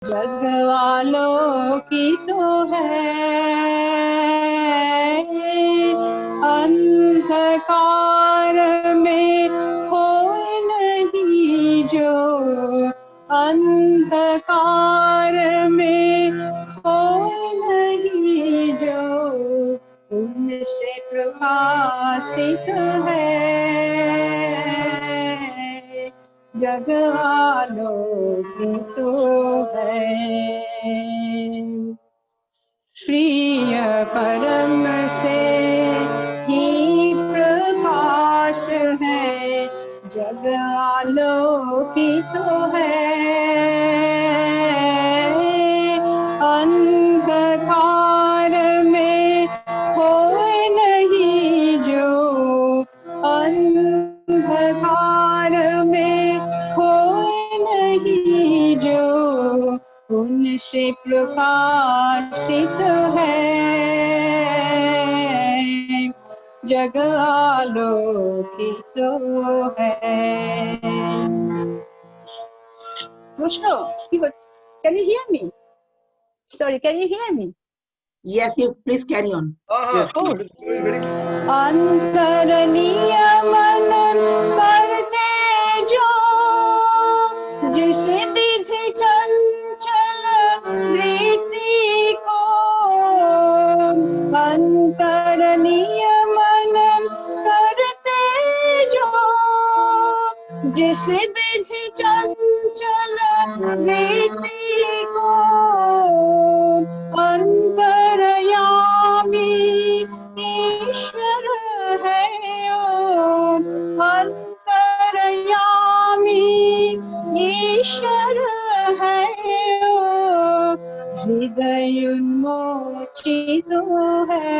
जग वालों की तो है, अंधकार में खोए नहीं जो, अंधकार में खोए नहीं जो, उनसे प्रकाशित है। जग वालों की तो है, प्रिय परम से ही प्रकाश है। जग वालों की तो है, अंधकार में खोए नहीं जो, अंधकार में खोए नहीं जो, उनसे प्रकाशित है। जग आलोकित है। Krishna, can you hear me? Sorry, can you hear me? Yes, you please carry on. अंतरनीय मन करते जो, जिस विधि चंचल वृत्ति को, अंतरनीय मन करते जो, जिस विधि चंचल वृत्ति को, अंतर्यामी ईश्वर है ओ, अंतर्यामी ईश्वर है ओ, हृदय उन्मोचित है।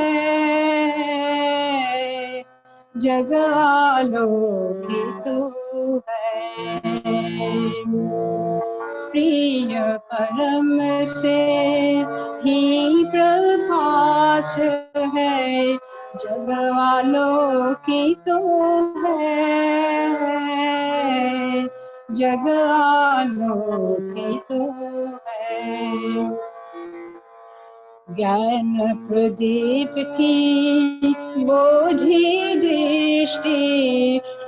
जग आलोकित है, प्रिय परम से ही प्रकाश है। जग आलोकित है, जग आलोकित है। ज्ञान प्रदीप की बोधि दृष्टि,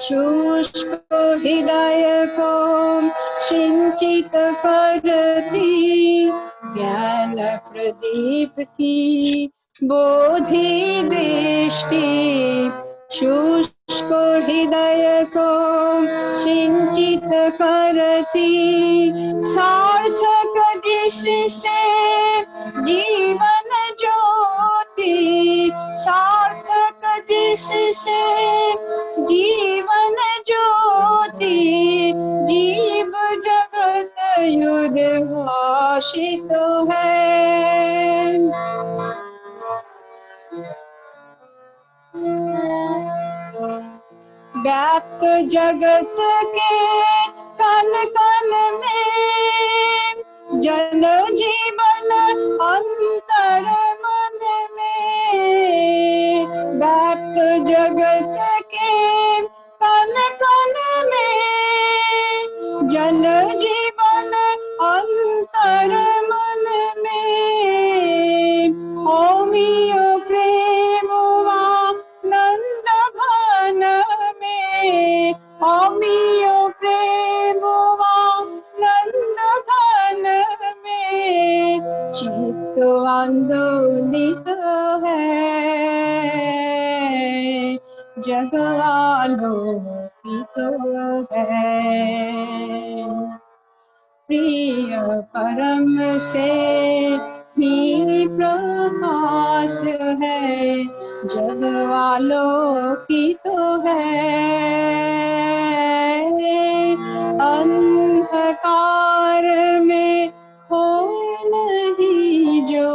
शुष्क हृदय को सिंचित करती। ज्ञान प्रदीप की बोधि दृष्टि, शुष्क हृदय को सिंचित करती। सार्थक जिससे जीवन ज्योति, सार्थक जिससे जीवन ज्योति, जीव जगत युग भाषित है। व्याप्त जगत के कण कण में, जन जीवन अंतर मन में। व्याप्त जगत के कण कण में, जन जीवन अंतर मन में। होमियो प्रेम नंद घन में, होमियो प्रेम नंद घन में। चित्त आंदोलित है, जग आलोकित है। प्रिय परम से ही प्रकाश है। जग आलोकित है, अंधकार में खोए नहीं जो,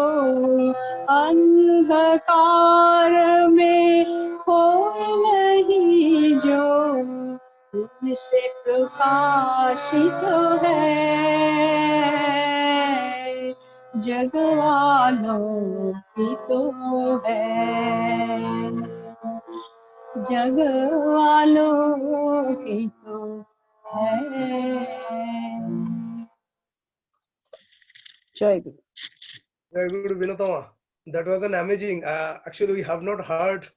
अंधकार में खोए नहीं जो, उनसे प्रकाशित है। जग आलोकित है, जग आलोकित है। Joy Guru. Very good, Vinatama. That was an amazing. Actually, we have not heard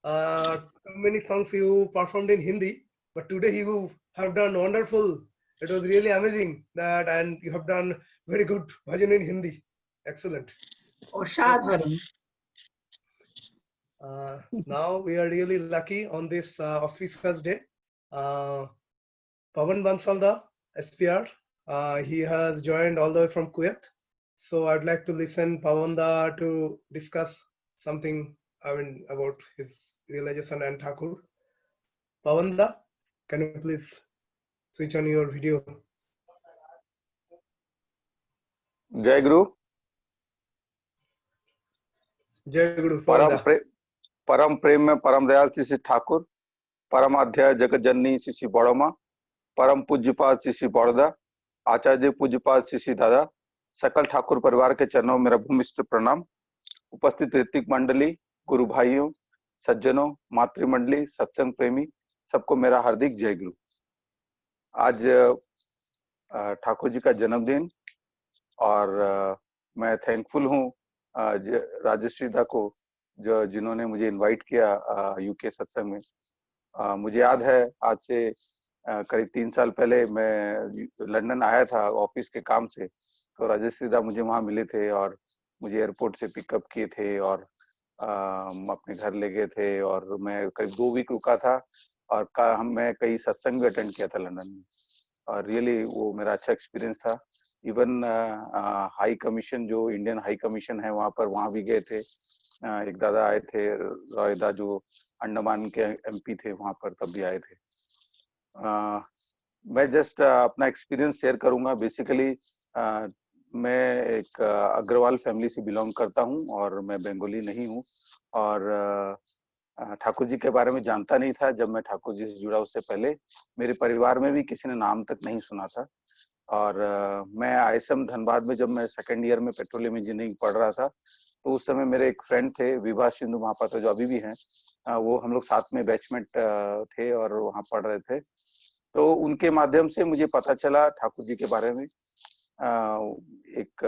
so many songs you performed in Hindi, but today you have done wonderful. It was really amazing that, and you have done very good bhajan in Hindi. Excellent. Oshadharam. Now we are really lucky on this auspicious day. Pawan Bansalda, SPR, he has joined all the way from Kuwait. So I'd like to listen Pawanda to discuss something, about his realization and Thakur. Pawanda, can you please switch on your video? जय गुरु। जय गुरु Pawanda. परम प्रेम में परम दयाल श्री ठाकुर, परम अध्याय जगत जननी श्री बड़ोमा, परम पूज्यपाद श्री बड़दा, आचार्य पूज्यपाद श्री दादा, सकल ठाकुर परिवार के चरणों में मेरा भूमिष्ठ प्रणाम। उपस्थित ऋतिक मंडली, गुरु भाइयों, सज्जनों, मातृमंडली, सत्संग प्रेमी, सबको मेरा हार्दिक जय गुरु। आज ठाकुर जी का जन्मदिन और मैं थैंकफुल हूँ राजश्री दा को जिन्होंने मुझे इनवाइट किया यूके सत्संग में। मुझे याद है आज से करीब 3 साल पहले मैं लंदन आया था ऑफिस के काम से, तो राजश्री दा मुझे वहां मिले थे और मुझे एयरपोर्ट से पिकअप किए थे और अपने घर ले गए थे और मैं करीब 2 वीक रुका था और मैं कई सत्संग भी अटेंड किया था लंदन में और रियली वो मेरा अच्छा एक्सपीरियंस था। इवन हाई कमीशन जो इंडियन हाई कमीशन है वहां भी गए थे। एक दादा आए थे रॉयदा जो अंडमान के एमपी थे, वहां पर तब भी आए थे। मैं जस्ट अपना एक्सपीरियंस शेयर करूंगा। बेसिकली मैं एक अग्रवाल फैमिली से बिलोंग करता हूं और मैं बंगाली नहीं हूं और ठाकुर जी के बारे में जानता नहीं था। जब मैं ठाकुर जी से जुड़ा उससे पहले मेरे परिवार में भी किसी ने नाम तक नहीं सुना था और मैं ISM धनबाद में जब मैं 2nd ईयर में पेट्रोलियम इंजीनियरिंग पढ़ रहा था तो उस समय मेरे एक फ्रेंड थे विभा सिंधु महापात्र जो अभी भी हैं, वो हम लोग साथ में बैचमेट थे और वहाँ पढ़ रहे थे। तो उनके माध्यम से मुझे पता चला ठाकुर जी के बारे में। एक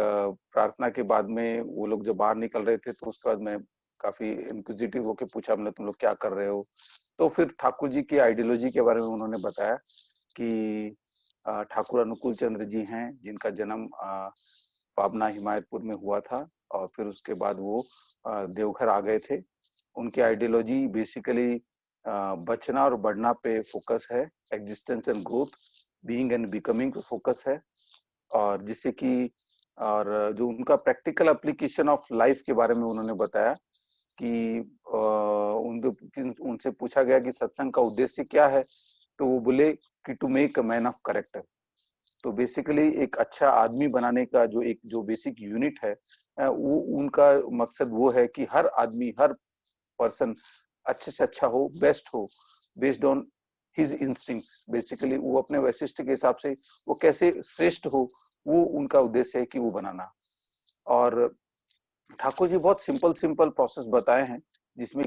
प्रार्थना के बाद में वो लोग जब बाहर निकल रहे थे तो उसके बाद मैं काफी इंक्विजिटिव होके पूछा, हमने तुम लोग क्या कर रहे हो? तो फिर ठाकुर जी की आइडियोलॉजी के बारे में उन्होंने बताया कि ठाकुर अनुकूल चंद्र जी हैं जिनका जन्म पाबना हिमायतपुर में हुआ था और फिर उसके बाद वो देवघर आ गए थे। उनकी आइडियोलॉजी बेसिकली बचना और बढ़ना पे फोकस है, existence and growth, being and becoming पे फोकस है और जिससे कि और जो उनका प्रैक्टिकल एप्लीकेशन ऑफ लाइफ के बारे में उन्होंने बताया कि उनसे पूछा गया कि सत्संग का उद्देश्य क्या है, तो वो बोले कि to make a man of character. तो बेसिकली एक अच्छा आदमी बनाने का जो बेसिक यूनिट है वो उनका मकसद वो है कि हर आदमी, हर पर्सन अच्छे से अच्छा हो, बेस्ट हो, based on his instincts. Basically वो अपने वैशिष्ट के हिसाब से वो कैसे श्रेष्ठ हो, वो उनका उद्देश्य है कि वो बनाना। और ठाकुर जी बहुत सिंपल प्रोसेस बताए हैं जिसमें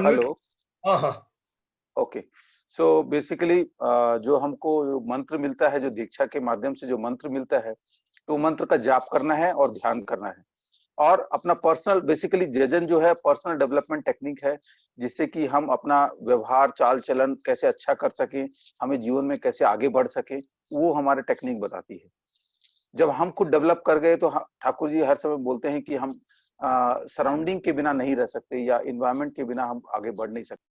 हेलो, हाँ ओके। सो बेसिकली जो हमको मंत्र मिलता है, जो दीक्षा के माध्यम से जो मंत्र मिलता है, तो मंत्र का जाप करना है और ध्यान करना है और अपना पर्सनल, बेसिकली जजन जो है पर्सनल डेवलपमेंट टेक्निक है जिससे कि हम अपना व्यवहार चाल चलन कैसे अच्छा कर सके, हमें जीवन में कैसे आगे बढ़ सके, वो हमारे टेक्निक बताती है। जब हम खुद डेवलप कर गए तो ठाकुर जी हर समय बोलते हैं कि हम सराउंडिंग के बिना नहीं रह सकते या इन्वायरमेंट के बिना हम आगे बढ़ नहीं सकते।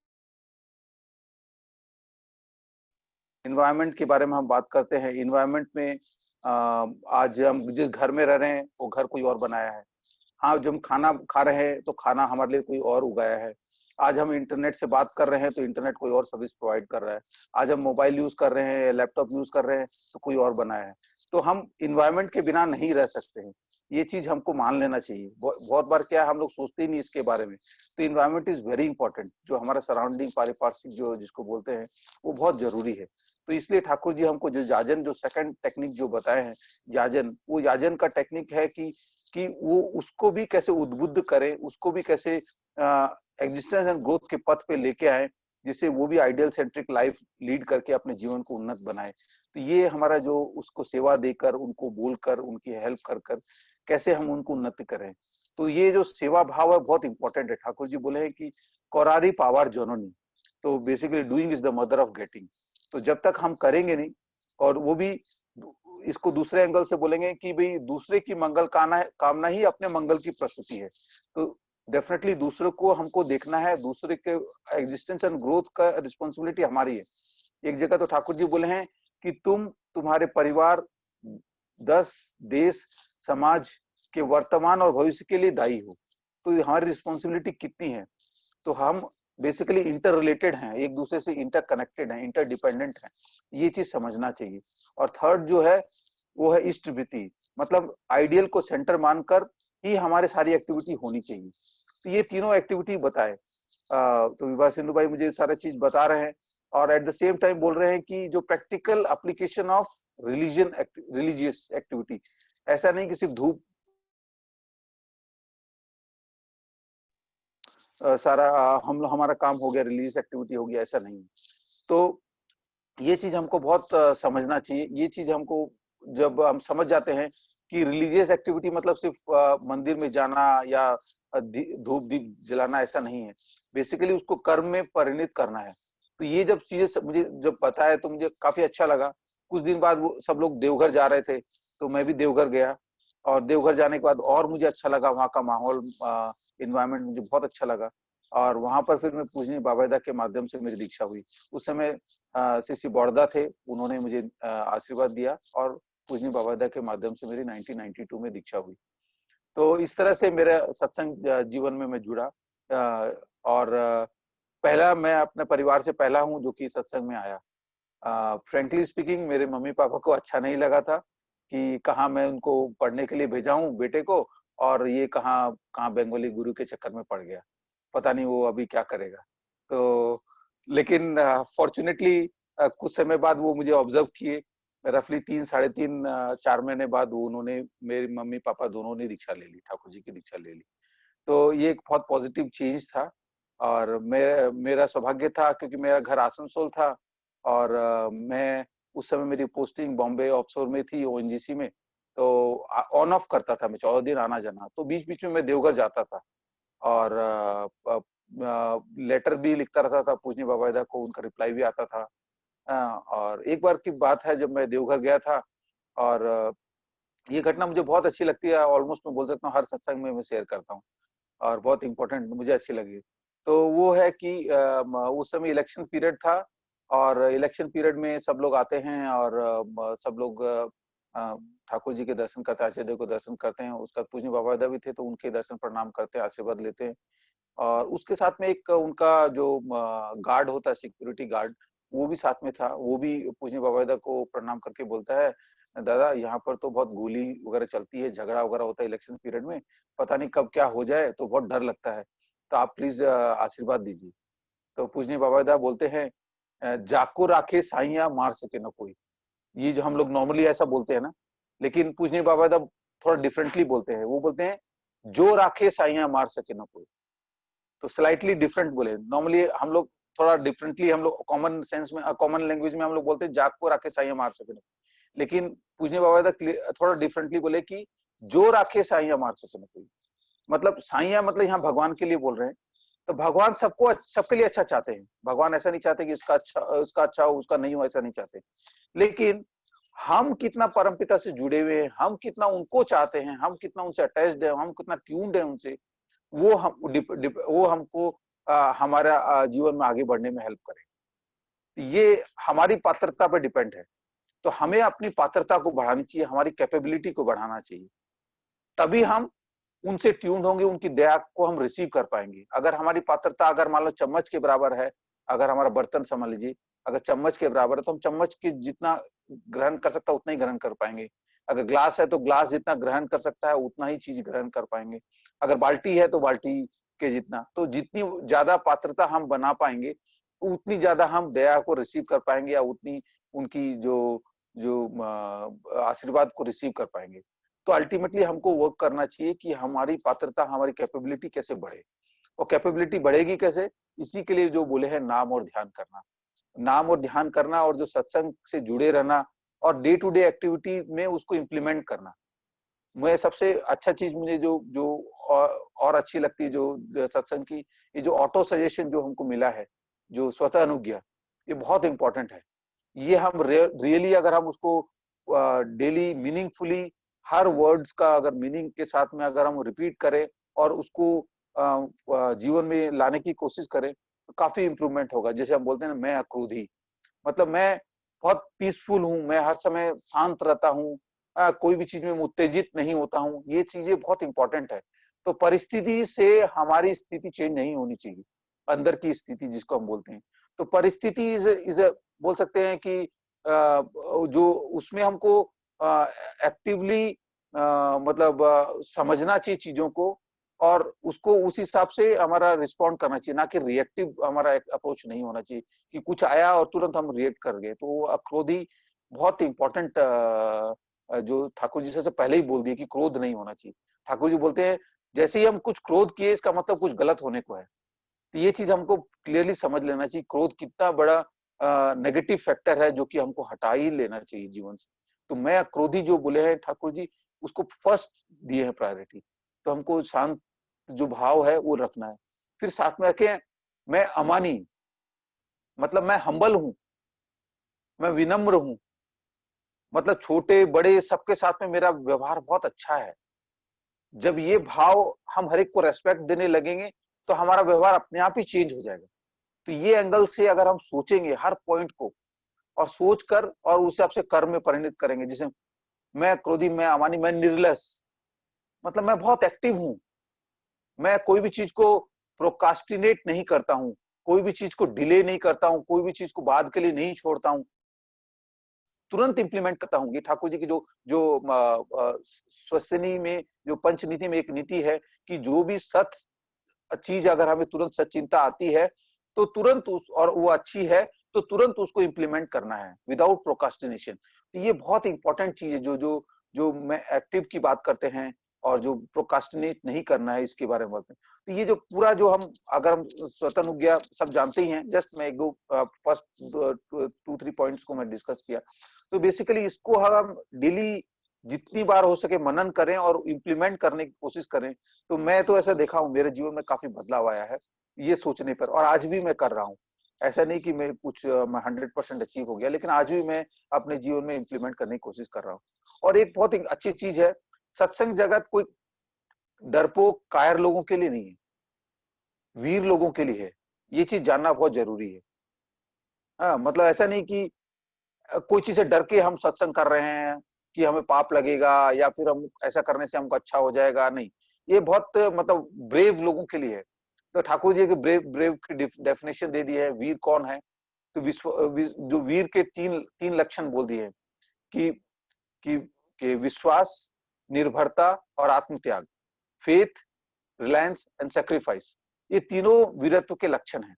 इन्वायरमेंट के बारे में हम बात करते हैं। इन्वायरमेंट में आज हम जिस घर में रह रहे हैं वो घर कोई और बनाया है। हाँ, जब हम खाना खा रहे हैं तो खाना हमारे लिए कोई और उगाया है। आज हम इंटरनेट से बात कर रहे हैं तो इंटरनेट कोई और सर्विस प्रोवाइड कर रहा है। आज हम मोबाइल यूज कर रहे हैं, लैपटॉप यूज कर रहे हैं तो कोई और बनाया है। तो हम इन्वायरमेंट के बिना नहीं रह सकते हैं, ये चीज हमको मान लेना चाहिए। बहुत बार क्या हम लोग सोचते ही नहीं इसके बारे में। तो इन्वायरमेंट इज वेरी इंपॉर्टेंट। जो हमारा सराउंडिंग, पारिपार्श्विक जो जिसको बोलते हैं, वो बहुत जरूरी है। तो इसलिए ठाकुर जी हमको जो याजन, जो सेकंड टेक्निक जो बताए हैं याजन, वो याजन का टेक्निक है कि वो उसको भी कैसे उद्बुद्ध करें, उसको भी कैसे एग्जिस्टेंस एंड ग्रोथ के पथ पे लेके आए, जिससे वो भी आइडियल सेंट्रिक लाइफ लीड करके अपने जीवन को उन्नत बनाए। तो ये हमारा जो उसको सेवा देकर, उनको बोलकर, उनकी हेल्प कर कर कैसे हम उनको उन्नति करें, तो ये जो सेवा भाव है बहुत इंपॉर्टेंट है। ठाकुर जी बोले हैं कि कोरारी पावर जननी, तो basically doing is the mother of getting. तो जब तक हम करेंगे नहीं, और वो भी इसको दूसरे एंगल से बोलेंगे कि भाई दूसरे की मंगल कामना ही अपने मंगल की प्रस्तुति है। तो डेफिनेटली दूसरे को हमको देखना है, दूसरे के एग्जिस्टेंस एंड ग्रोथ का रिस्पॉन्सिबिलिटी हमारी है। एक जगह तो ठाकुर जी बोले हैं कि तुम्हारे परिवार, 10 देश, समाज के वर्तमान और भविष्य के लिए दायी हो। तो हमारी रिस्पॉन्सिबिलिटी कितनी है। तो हम बेसिकली इंटर रिलेटेड हैं, एक दूसरे से इंटर कनेक्टेड हैं, इंटर डिपेंडेंट हैं, ये चीज समझना चाहिए। और थर्ड जो है वो है इष्ट वृत्ति, मतलब आइडियल को सेंटर मानकर ही हमारी सारी एक्टिविटी होनी चाहिए। तो ये तीनों एक्टिविटी बताए। तो विभा सिंधु भाई मुझे सारा चीज बता रहे हैं, और एट द सेम टाइम बोल रहे हैं कि जो practical application of religious activity, ऐसा नहीं कि सिर्फ धूप सारा हमारा काम हो गया, रिलीजियस एक्टिविटी हो गया, ऐसा नहीं। तो ये चीज हमको बहुत समझना चाहिए। ये चीज हमको जब हम समझ जाते हैं कि रिलीजियस एक्टिविटी मतलब सिर्फ मंदिर में जाना या धूप दीप जलाना, ऐसा नहीं है। बेसिकली उसको कर्म में परिणित करना है। तो ये जब चीजें मुझे जब पता है तो मुझे काफी अच्छा लगा। कुछ दिन बाद वो सब लोग देवघर जा रहे थे, तो मैं भी देवघर गया, और देवघर जाने के बाद और मुझे अच्छा लगा, वहाँ का माहौल, एनवायरनमेंट मुझे बहुत अच्छा लगा। और वहां पर फिर मैं पूजनीय बाबादा के माध्यम से मेरी दीक्षा हुई। उस समय श्री बौरदा थे, उन्होंने मुझे आशीर्वाद दिया, और पूजनीय बाबादा के माध्यम से मेरी 1992 में दीक्षा हुई। तो इस तरह से मेरे सत्संग जीवन में मैं जुड़ा। और पहला मैं अपने परिवार से पहला हूँ जो कि सत्संग में आया। फ्रेंकली स्पीकिंग, मेरे मम्मी पापा को अच्छा नहीं लगा था कि कहाँ मैं उनको पढ़ने के लिए भेजा हूँ बेटे को, और ये कहाँ बंगाली गुरु के चक्कर में पड़ गया, पता नहीं वो अभी क्या करेगा। तो लेकिन फॉर्चुनेटली कुछ समय बाद वो मुझे ऑब्जर्व किए। रफली 3-3.5-4 महीने बाद उन्होंने, मेरे मम्मी पापा दोनों ने दीक्षा ले ली, ठाकुर जी की दीक्षा ले ली। तो ये एक बहुत पॉजिटिव चेंज था। और मेरा सौभाग्य था क्योंकि मेरा घर आसनसोल था, और मैं उस समय मेरी पोस्टिंग बॉम्बे ऑफशोर में थी, ओएनजीसी में। तो ऑन ऑफ करता था मैं, 14 दिन आना जाना। तो बीच बीच में मैं देवघर जाता था, और लेटर भी लिखता रहता था पूजनीय बाबादा को, उनका रिप्लाई भी आता था। और एक बार की बात है जब मैं देवघर गया था, और ये घटना मुझे बहुत अच्छी लगती है, ऑलमोस्ट मैं बोल सकता हूँ हर सत्संग में मैं शेयर करता हूँ, और बहुत इंपॉर्टेंट मुझे अच्छी लगी। तो वो है कि उस समय इलेक्शन पीरियड था, और इलेक्शन पीरियड में सब लोग आते हैं, और सब लोग ठाकुर जी के दर्शन करते हैं, आचार्य देव को दर्शन करते हैं। उसका पूजनीय बाबादा भी थे, तो उनके दर्शन प्रणाम करते हैं, आशीर्वाद लेते हैं। और उसके साथ में एक उनका जो गार्ड होता है, सिक्योरिटी गार्ड, वो भी साथ में था। वो भी पूजनीय बाबादा को प्रणाम करके बोलता है, दादा यहाँ पर तो बहुत गोली वगैरह चलती है, झगड़ा वगैरह होता है इलेक्शन पीरियड में, पता नहीं कब क्या हो जाए, तो बहुत डर लगता है, तो आप प्लीज आशीर्वाद दीजिए। तो पूजनीय बाबादा बोलते हैं, जाको राखे साइया मार सके न कोई। ये जो हम लोग नॉर्मली ऐसा बोलते हैं ना, लेकिन पूजनीय बाबादा थोड़ा डिफरेंटली बोलते हैं। वो बोलते हैं, जो राखे साइया मार सके न कोई। तो स्लाइटली डिफरेंट बोले। नॉर्मली हम लोग थोड़ा डिफरेंटली, हम लोग कॉमन सेंस में, कॉमन लैंग्वेज में हम लोग बोलते हैं, जाग को राखे साइया मार सके न। लेकिन पूजनीय बाबादा थोड़ा डिफरेंटली बोले कि जो राखे साइया मार सके न कोई। मतलब साइया मतलब यहाँ भगवान के लिए बोल रहे हैं। तो भगवान सबके लिए अच्छा चाहते हैं। भगवान ऐसा नहीं चाहते कि इसका अच्छा हो, उसका नहीं हो, ऐसा नहीं चाहते। लेकिन हम कितना परमपिता से जुड़े हुए हैं, हम कितना उनको चाहते हैं, हम कितना उनसे अटैच्ड है, हम कितना ट्यून्ड है उनसे, वो हमको हमारा जीवन में आगे बढ़ने में हेल्प करे। ये हमारी पात्रता पर डिपेंड है। तो हमें अपनी पात्रता को बढ़ानी चाहिए, हमारी कैपेबिलिटी को बढ़ाना चाहिए, तभी हम उनसे ट्यून्ड होंगे, उनकी दया को हम रिसीव कर पाएंगे। अगर हमारी पात्रता अगर मान लो चम्मच के बराबर है, अगर हमारा बर्तन समझ लीजिए अगर चम्मच के बराबर है, तो हम चम्मच के जितना ग्रहण कर सकता है उतना ही ग्रहण कर पाएंगे। अगर ग्लास है तो ग्लास जितना ग्रहण कर सकता है उतना ही चीज ग्रहण कर पाएंगे। अगर बाल्टी है तो बाल्टी के जितना। तो जितनी ज्यादा पात्रता हम बना पाएंगे, उतनी ज्यादा हम दया को रिसीव कर पाएंगे, या उतनी उनकी जो जो आशीर्वाद को रिसीव कर पाएंगे। तो अल्टीमेटली हमको वर्क करना चाहिए कि हमारी पात्रता, हमारी कैपेबिलिटी कैसे बढ़े, और कैपेबिलिटी बढ़ेगी कैसे, इसी के लिए जो बोले हैं नाम और ध्यान करना, नाम और ध्यान करना, और जो सत्संग से जुड़े रहना, और डे टू डे एक्टिविटी में उसको इम्प्लीमेंट करना। मैं सबसे अच्छा चीज मुझे जो जो और अच्छी लगती है जो सत्संग की, ये जो ऑटो सजेशन जो हमको मिला है, जो स्वतः अनुज्ञा, ये बहुत इंपॉर्टेंट है। ये हम रियली अगर हम उसको डेली मीनिंगफुली हर वर्ड्स का अगर मीनिंग के साथ में अगर हम रिपीट करें और उसको जीवन में लाने की कोशिश करें, तो काफी इंप्रूवमेंट होगा। जैसे हम बोलते हैं ना, मैं अक्रोधी, मतलब मैं बहुत पीसफुल हूँ, मैं हर समय शांत रहता हूँ, कोई भी चीज में उत्तेजित नहीं होता हूँ। ये चीजें बहुत इंपॉर्टेंट है। तो परिस्थिति से हमारी स्थिति चेंज नहीं होनी चाहिए, अंदर की स्थिति जिसको हम बोलते हैं। तो परिस्थिति इज बोल सकते हैं कि जो उसमें हमको एक्टिवली मतलब समझना चाहिए चीजों को, और उसको उस हिसाब से हमारा रिस्पॉन्ड करना चाहिए, ना कि रिएक्टिव हमारा अप्रोच नहीं होना चाहिए कि कुछ आया और तुरंत हम रिएक्ट कर गए। तो वो क्रोधी बहुत इंपॉर्टेंट, जो ठाकुर जी से पहले ही बोल दिए कि क्रोध नहीं होना चाहिए। ठाकुर जी बोलते हैं जैसे ही हम कुछ क्रोध किए, इसका मतलब कुछ गलत होने को है। तो ये चीज हमको क्लियरली समझ लेना चाहिए, क्रोध कितना बड़ा नेगेटिव फैक्टर है जो कि हमको हटा ही लेना चाहिए जीवन से। तो मैं क्रोधी जो बोले हैं ठाकुर जी, उसको फर्स्ट दिए हैं प्रायोरिटी। तो हमको शांत जो भाव है वो रखना है। फिर साथ में रखें, मैं अमानी, मतलब मैं हम्बल हूं, मैं विनम्र हूं, मतलब छोटे बड़े सबके साथ में मेरा व्यवहार बहुत अच्छा है। जब ये भाव हम हर एक को रेस्पेक्ट देने लगेंगे, तो हमारा व्यवहार अपने आप ही चेंज हो जाएगा। तो ये एंगल से अगर हम सोचेंगे हर पॉइंट को, और सोचकर और उस हिसाब से कर्म में परिणत करेंगे, जैसे मैं क्रोधी, मैं अमानी, मैं निर्लस, मतलब मैं बहुत एक्टिव हूं, मैं कोई भी चीज को प्रोकास्टिनेट नहीं करता हूं, कोई भी चीज को डिले नहीं करता हूं, कोई भी चीज को बाद के लिए नहीं छोड़ता हूं, तुरंत इंप्लीमेंट करता हूं। ये ठाकुर जी की जो जो स्वसनी में, जो पंच नीति में एक नीति है कि जो भी सत चीज अगर हमें तुरंत सचिंता आती है, तो तुरंत उस, और वो अच्छी है तो तुरंत उसको इंप्लीमेंट करना है विदाउट प्रोकास्टिनेशन। तो ये बहुत इंपॉर्टेंट चीज है जो जो जो मैं एक्टिव की बात करते हैं, और जो प्रोकास्टिनेट नहीं करना है इसके बारे में बोलते हैं। तो ये जो पूरा जो हम अगर हम स्वतः अनुज्ञा सब जानते ही हैं, जस्ट मैं एक दो फर्स्ट 2-3 पॉइंट्स को मैं डिस्कस किया। तो बेसिकली इसको हम डेली जितनी बार हो सके मनन करें और इम्प्लीमेंट करने की कोशिश करें। तो मैं तो ऐसा देखा हूं, मेरे जीवन में काफी बदलाव आया है ये सोचने पर, और आज भी मैं कर रहा हूँ। ऐसा नहीं कि मैं कुछ मैं 100% अचीव हो गया, लेकिन आज भी मैं अपने जीवन में इम्प्लीमेंट करने की कोशिश कर रहा हूँ। और एक बहुत अच्छी चीज है, सत्संग जगत कोई डरपोक कायर लोगों के लिए नहीं है, वीर लोगों के लिए है। ये चीज जानना बहुत जरूरी है। हाँ, मतलब ऐसा नहीं कि कोई चीज से डर के हम सत्संग कर रहे हैं कि हमें पाप लगेगा, या फिर हम ऐसा करने से हमको अच्छा हो जाएगा, नहीं। ये बहुत मतलब ब्रेव लोगों के लिए है। तो ठाकुर जी के ब्रेव ब्रेव की डेफिनेशन दे दी है। वीर कौन है? तो जो वीर के तीन तीन लक्षण बोल दिए हैं कि विश्वास, निर्भरता और आत्मत्याग, फेथ, रिलायंस एंड सेक्रीफाइस, ये तीनों वीरत्व के लक्षण हैं।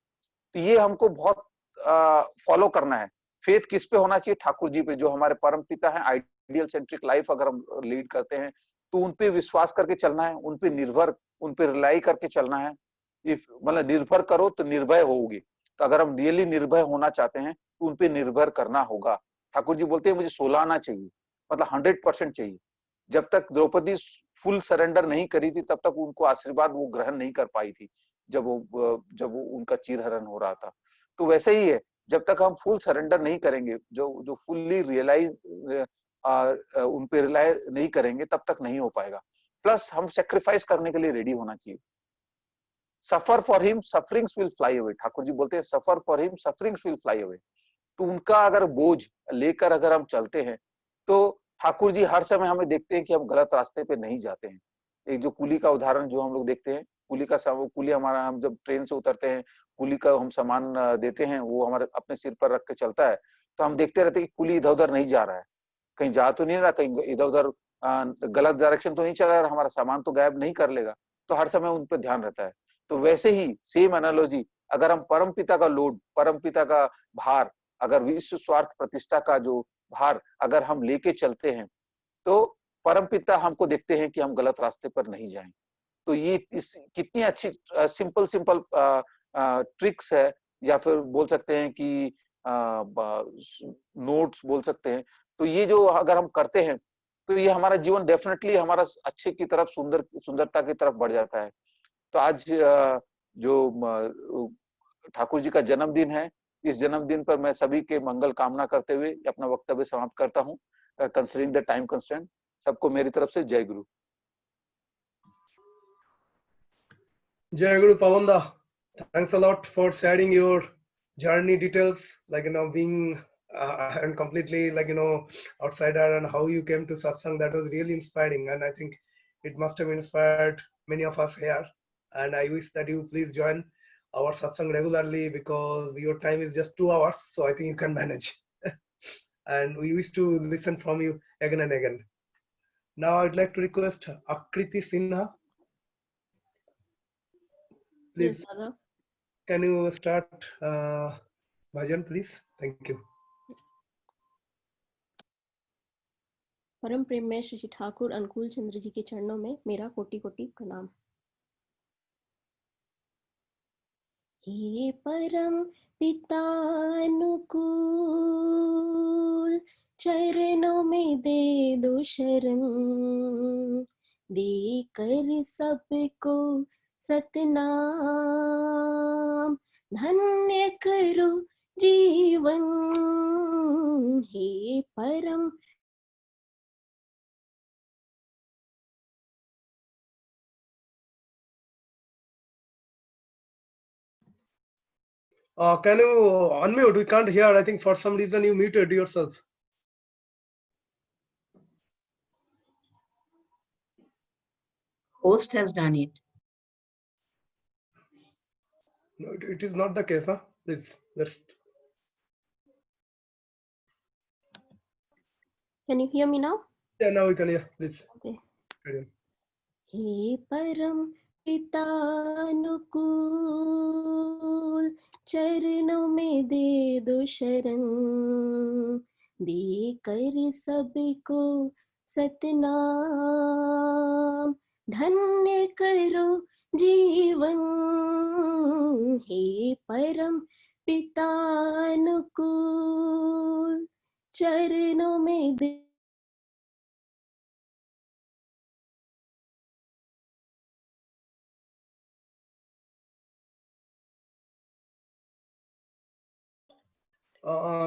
तो ये हमको बहुत फॉलो करना है। फेथ किस पे होना चाहिए? ठाकुर जी पे, जो हमारे परम पिता हैं। आइडियल सेंट्रिक लाइफ अगर हम लीड करते हैं तो उन पे विश्वास करके चलना है, उन पे निर्भर, उन पे रिलाई करके चलना है। मतलब निर्भर करो तो निर्भय होगी। तो अगर हम रियली निर्भय होना चाहते हैं तो उन पे निर्भर करना होगा। ठाकुर जी बोलते हैं मुझे 16 आना चाहिए, मतलब 100% चाहिए। जब तक द्रौपदी फुल सरेंडर नहीं करी थी, तब तक उनको आशीर्वाद वो ग्रहण नहीं कर पाई थी, जब वो उनका चीरहरण हो रहा था। तो वैसे ही है, जब तक हम फुल सरेंडर नहीं करेंगे, जो जो फुल्ली रियलाइज उन पे रिलाई नहीं करेंगे, तब तक नहीं हो पाएगा। प्लस हम सेक्रीफाइस करने के लिए रेडी होना चाहिए। Suffer for him sufferings will fly away, Thakur ji बोलते हैं suffer for him sufferings will fly away. तो उनका अगर बोझ लेकर अगर हम चलते हैं, तो ठाकुर जी हर समय हमें देखते हैं कि हम गलत रास्ते पे नहीं जाते हैं। एक जो कुली का उदाहरण जो हम लोग देखते हैं, कुली हमारा, हम जब ट्रेन से उतरते हैं, कुली का हम सामान देते हैं, वो हमारे अपने सिर पर रख के चलता है। तो हम देखते रहते हैं कि कुली इधर उधर नहीं जा रहा है, कहीं जा तो नहीं रहा, कहीं इधर उधर गलत डायरेक्शन तो नहीं चला रहा, हमारा सामान तो गायब नहीं कर लेगा। तो हर समय उन पर ध्यान रहता है। तो वैसे ही सेम एनालॉजी, अगर हम परमपिता का लोड, परमपिता का भार अगर विश्व स्वार्थ प्रतिष्ठा का जो भार अगर हम लेके चलते हैं तो परमपिता हमको देखते हैं कि हम गलत रास्ते पर नहीं जाएं। तो ये कितनी अच्छी सिंपल सिंपल ट्रिक्स है, या फिर बोल सकते हैं कि नोट्स बोल सकते हैं। तो ये जो अगर हम करते हैं तो ये हमारा जीवन डेफिनेटली हमारा अच्छे की तरफ, सुंदरता की तरफ बढ़ जाता है। तो आज जो ठाकुर जी का जन्मदिन है, इस जन्मदिन पर मैं सभी के मंगल कामना करते हुए अपना वक्तव्य समाप्त करता हूँ, कंसीडरिंग द टाइम कंस्ट्रेंट। सबको मेरी तरफ से जय गुरु। Jai Guru Pavanda, thanks a lot for sharing your journey details, like, being and completely, like, outsider, and how you came to satsang. That was really inspiring, and I think it must have inspired many of us here. And I wish that you please join our satsang regularly, because your time is just 2 hours, so I think you can manage. And we wish to listen from you again and again. Now I'd like to request Akriti Sinha. Please, Yes, Dada. can you start bhajan, please? Thank you. परम प्रेम में श्री ठाकुर अनुकूल चंद्र जी के चरणों में मेरा कोटि कोटि प्रणाम। हे परम पिता अनुकूल, चरणों में दे दो शरण, दे कर सबको सतनाम, धन्य करो जीवन। हे परम Can you unmute? We can't hear. I think for some reason you muted yourself. Host has done it. No, it is not the case, huh? Please, let's. Can you hear me now? Yeah, now we can hear. Please. Okay. Carry on. हे परम पिता अनुकूल, चरणों में दे दो शरण, दे कर सबको सतनाम, धन्य करो जीवन। हे परम पिता अनुकूल, चरणों में दे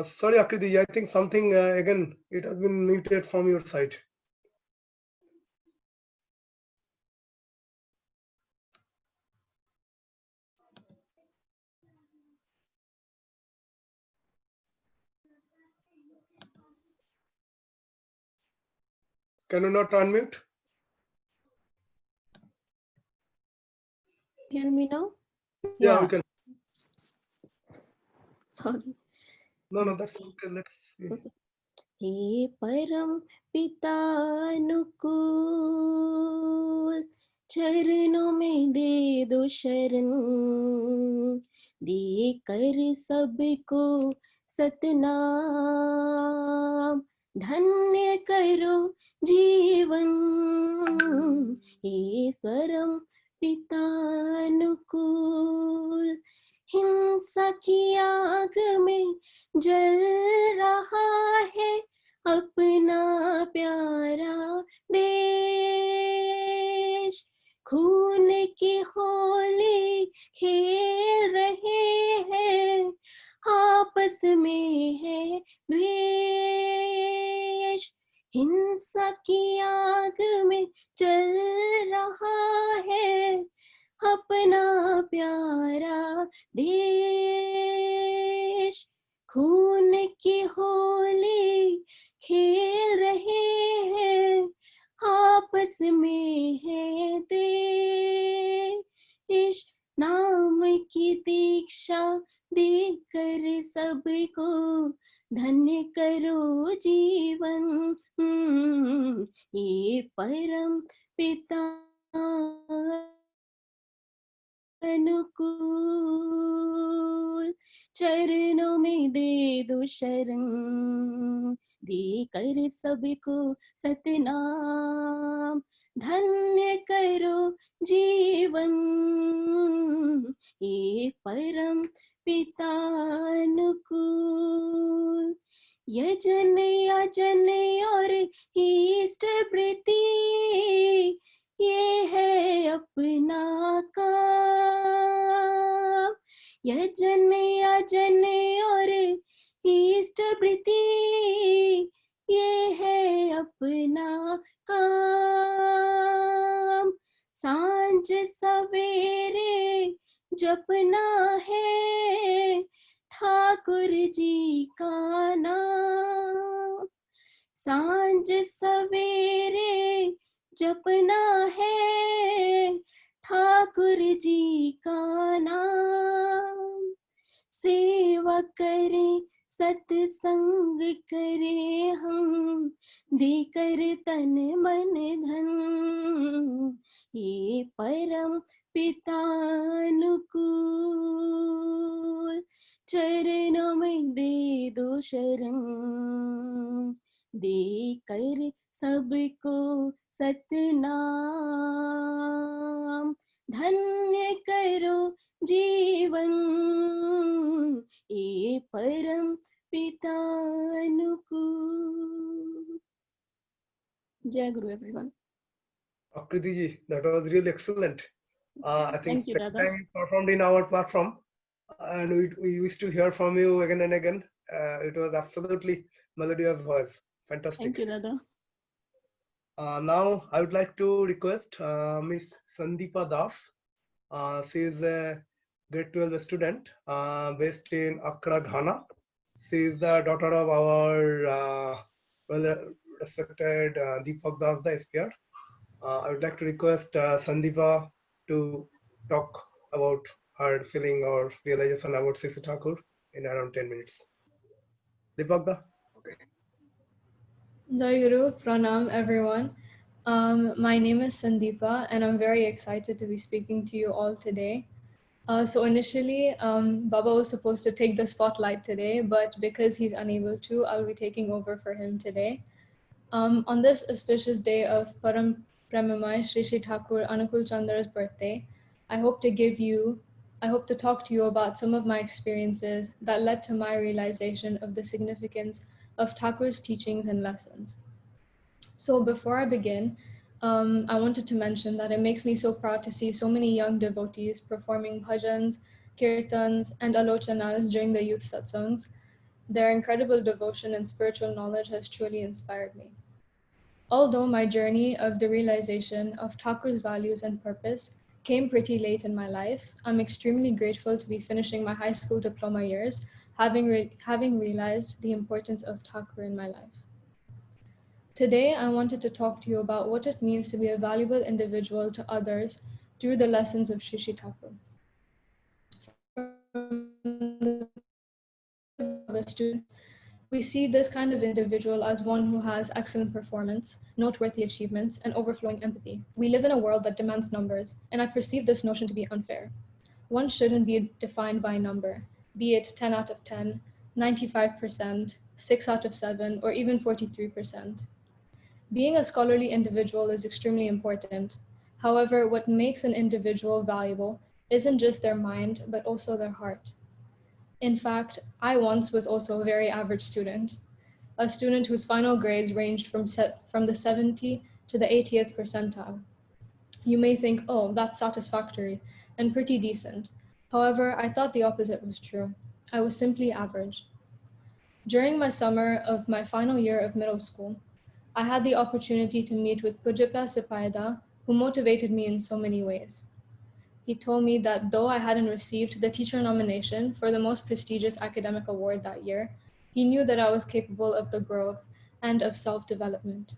Sorry, Akriti, I think something again, it has been muted from your side. Can you not unmute? hear me now? Yeah, we can. Sorry. No, that's okay. Let's see. It's okay. हे परम पिता अनुकूल, चरणों में दे दो शरण, दे कर सबको सतनाम, धन्य करो जीवन। हे परम पिता अनुकूल, हिंसा की आग में जल रहा है अपना प्यारा देश, खून की होली खेल रहे हैं, आपस में है द्वेष, हिंसा की आग में जल रहा है अपना प्यारा देश, खून की होली खेल रहे हैं, आपस में है द्वेष, नाम की दीक्षा देकर सबको धन्य करो जीवन। ये परम पिता अनुकूल, चरणों में दे दो शरण, देकर सबको सतनाम, धन्य करो जीवन, ये परम पितानुकूल। यजन याजन और इष्ट प्रीति, ये है अपना काम। यजन याजन और इष्ट प्रीति, ये है अपना काम। सांझ सवेरे जपना है ठाकुर जी का नाम। सांझ सवेरे जपना है ठाकुर जी का नाम। सेवा करें सत्संग करें हम, देकर तन मन धन, ये परम पितानुकूल। चरणों में दे दो शरण, देकर सबको सतनाम, धन्य करो जीवन, ये परम पितानुकूल। जय गुरु everyone. Akriti ji, that was really excellent. I think Thank you, second Dada. time you performed in our platform, and we used to hear from you again and again. It was absolutely melodious voice. Fantastic. Thank you, Dada. Now I would like to request Miss Sandeepa Das. She is a grade 12 student based in Accra, Ghana. She is the daughter of our well-respected Deepak Das, the SPR. I would like to request Sandeepa to talk about her feeling or realization about Sisi Thakur in around 10 minutes. Deepak Da? Okay. Jai Guru, Pranam everyone. My name is Sandeepa and I'm very excited to be speaking to you all today. So initially, Baba was supposed to take the spotlight today, but because he's unable to, I'll be taking over for him today. On this auspicious day of Param Premimai Shri Shri Thakur Anukul Chandra's birthday, I hope to talk to you about some of my experiences that led to my realization of the significance of Thakur's teachings and lessons. So before I begin, I wanted to mention that it makes me so proud to see so many young devotees performing bhajans, kirtans, and alochanas during the youth satsangs. Their incredible devotion and spiritual knowledge has truly inspired me. Although my journey of the realization of Thakur's values and purpose came pretty late in my life, I'm extremely grateful to be finishing my high school diploma years, having realized the importance of Thakur in my life. Today, I wanted to talk to you about what it means to be a valuable individual to others through the lessons of Shri Shri Thakur. We see this kind of individual as one who has excellent performance, noteworthy achievements, and overflowing empathy. We live in a world that demands numbers, and I perceive this notion to be unfair. One shouldn't be defined by a number, be it 10 out of 10, 95%, 6 out of 7, or even 43%. Being a scholarly individual is extremely important. However, what makes an individual valuable isn't just their mind, but also their heart. In fact, I once was also a very average student, a student whose final grades ranged from the 70 to the 80th percentile. You may think, oh, that's satisfactory and pretty decent. However, I thought the opposite was true. I was simply average. During my summer of my final year of middle school, I had the opportunity to meet with Pujapa Sipayada, who motivated me in so many ways. He told me that though I hadn't received the teacher nomination for the most prestigious academic award that year, he knew that I was capable of the growth and of self-development.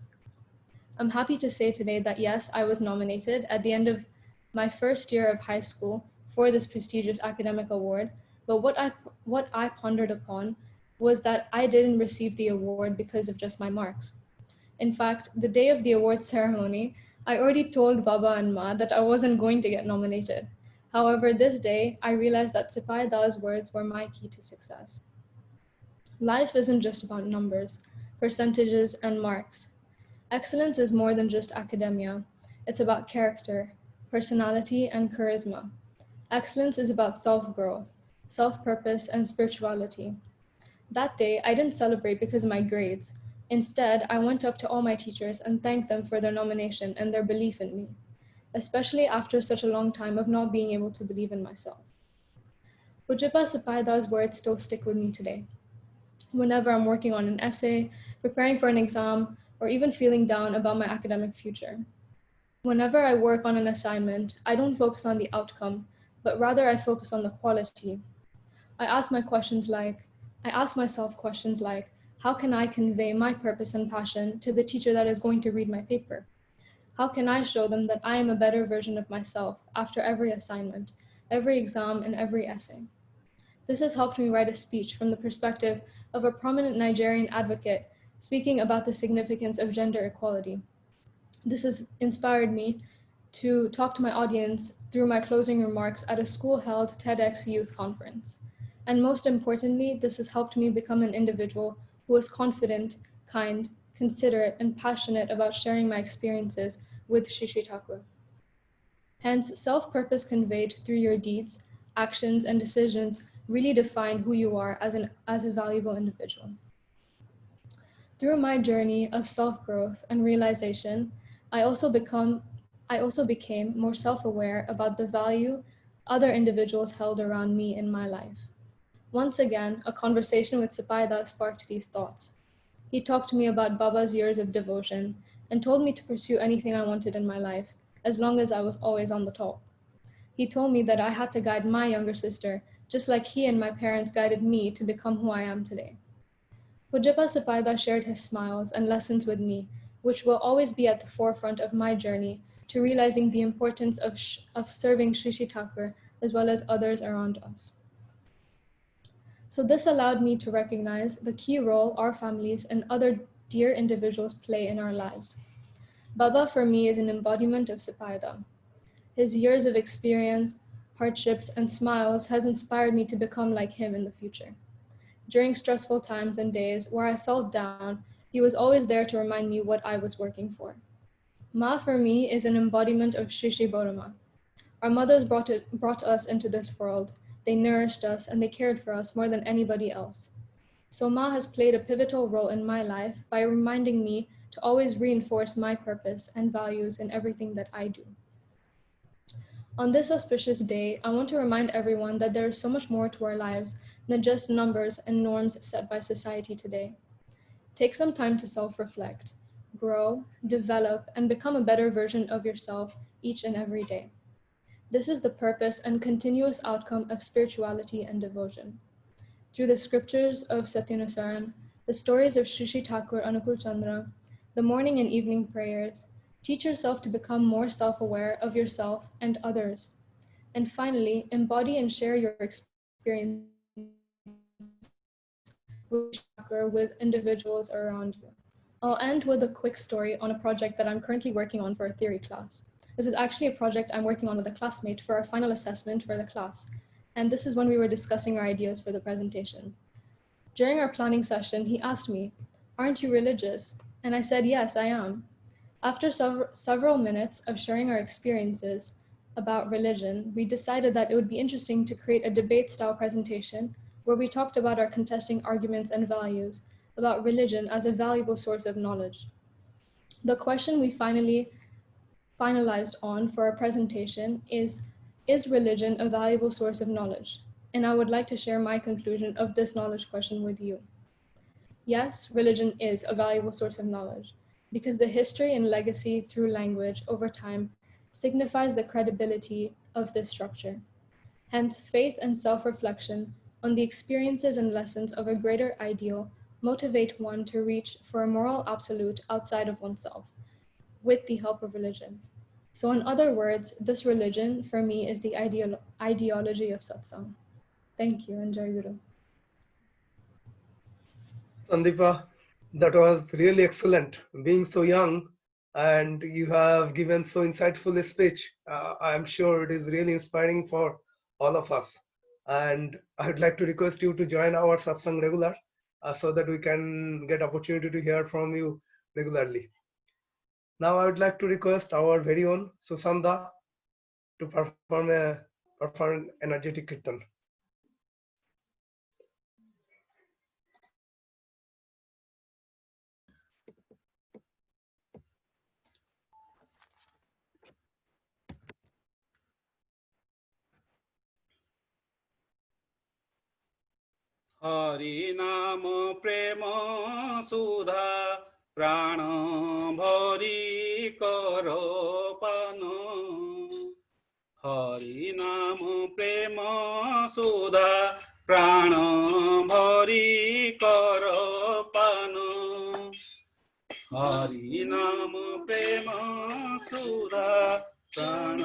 I'm happy to say today that yes, I was nominated at the end of my first year of high school for this prestigious academic award, but what I pondered upon was that I didn't receive the award because of just my marks. In fact, the day of the award ceremony, I already told Baba and Ma that I wasn't going to get nominated. However, this day, I realized that Sipai Da's words were my key to success. Life isn't just about numbers, percentages, and marks. Excellence is more than just academia. It's about character, personality, and charisma. Excellence is about self-growth, self-purpose, and spirituality. That day, I didn't celebrate because of my grades. Instead, I went up to all my teachers and thanked them for their nomination and their belief in me, especially after such a long time of not being able to believe in myself. Pujapa Sipai Da's words still stick with me today. Whenever I'm working on an essay, preparing for an exam, or even feeling down about my academic future. Whenever I work on an assignment, I don't focus on the outcome, but rather I focus on the quality. I ask myself questions like, how can I convey my purpose and passion to the teacher that is going to read my paper? How can I show them that I am a better version of myself after every assignment, every exam, and every essay? This has helped me write a speech from the perspective of a prominent Nigerian advocate speaking about the significance of gender equality. This has inspired me to talk to my audience through my closing remarks at a school-held TEDx Youth Conference. And most importantly, this has helped me become an individual who is confident, kind, considerate, and passionate about sharing my experiences with Shri Shri Thakur. Hence, self-purpose conveyed through your deeds, actions, and decisions really define who you are as a valuable individual. Through my journey of self-growth and realization, I also became more self-aware about the value other individuals held around me in my life. Once again, a conversation with Sipai Da sparked these thoughts. He talked to me about Baba's years of devotion and told me to pursue anything I wanted in my life, as long as I was always on the top. He told me that I had to guide my younger sister, just like he and my parents guided me to become who I am today. Pujapa Sipai Da shared his smiles and lessons with me, which will always be at the forefront of my journey to realizing the importance of serving Shri Shri Thakur as well as others around us. So this allowed me to recognize the key role our families and other dear individuals play in our lives. Baba for me is an embodiment of Sipai Da. His years of experience, hardships, and smiles has inspired me to become like him in the future. During stressful times and days where I felt down, he was always there to remind me what I was working for. Ma for me is an embodiment of Shri Shri Bodhama. Our mothers brought us into this world. They nourished us and they cared for us more than anybody else. So Ma has played a pivotal role in my life by reminding me to always reinforce my purpose and values in everything that I do. On this auspicious day, I want to remind everyone that there is so much more to our lives than just numbers and norms set by society today. Take some time to self-reflect, grow, develop, and become a better version of yourself each and every day. This is the purpose and continuous outcome of spirituality and devotion. Through the scriptures of Satyanusaram, the stories of Shri Shri Thakur Anukul Chandra, the morning and evening prayers, teach yourself to become more self-aware of yourself and others. And finally, embody and share your experience with individuals around you. I'll end with a quick story on a project that I'm currently working on for a theory class. This is actually a project I'm working on with a classmate for our final assessment for the class. And this is when we were discussing our ideas for the presentation. During our planning session, he asked me, "Aren't you religious?" And I said, "Yes, I am." After several minutes of sharing our experiences about religion, we decided that it would be interesting to create a debate-style presentation where we talked about our contesting arguments and values about religion as a valuable source of knowledge. The question we finalized on for our presentation is religion a valuable source of knowledge? And I would like to share my conclusion of this knowledge question with you. Yes, religion is a valuable source of knowledge because the history and legacy through language over time signifies the credibility of this structure. Hence, faith and self-reflection on the experiences and lessons of a greater ideal motivate one to reach for a moral absolute outside of oneself with the help of religion. So in other words, this religion for me is the ideology of satsang. Thank you and Jai Guru. Sandeepa, that was really excellent. Being so young, and you have given so insightful a speech. I'm sure it is really inspiring for all of us. And I'd like to request you to join our satsang regular so that we can get opportunity to hear from you regularly. Now I would like to request our very own Susanda to perform an energetic kirtan. Hari नाम प्रेम सुधा प्राण भरी कर पान हरि नाम प्रेम सुधा प्राण भरी कर पान हरि नाम प्रेम सुधा प्राण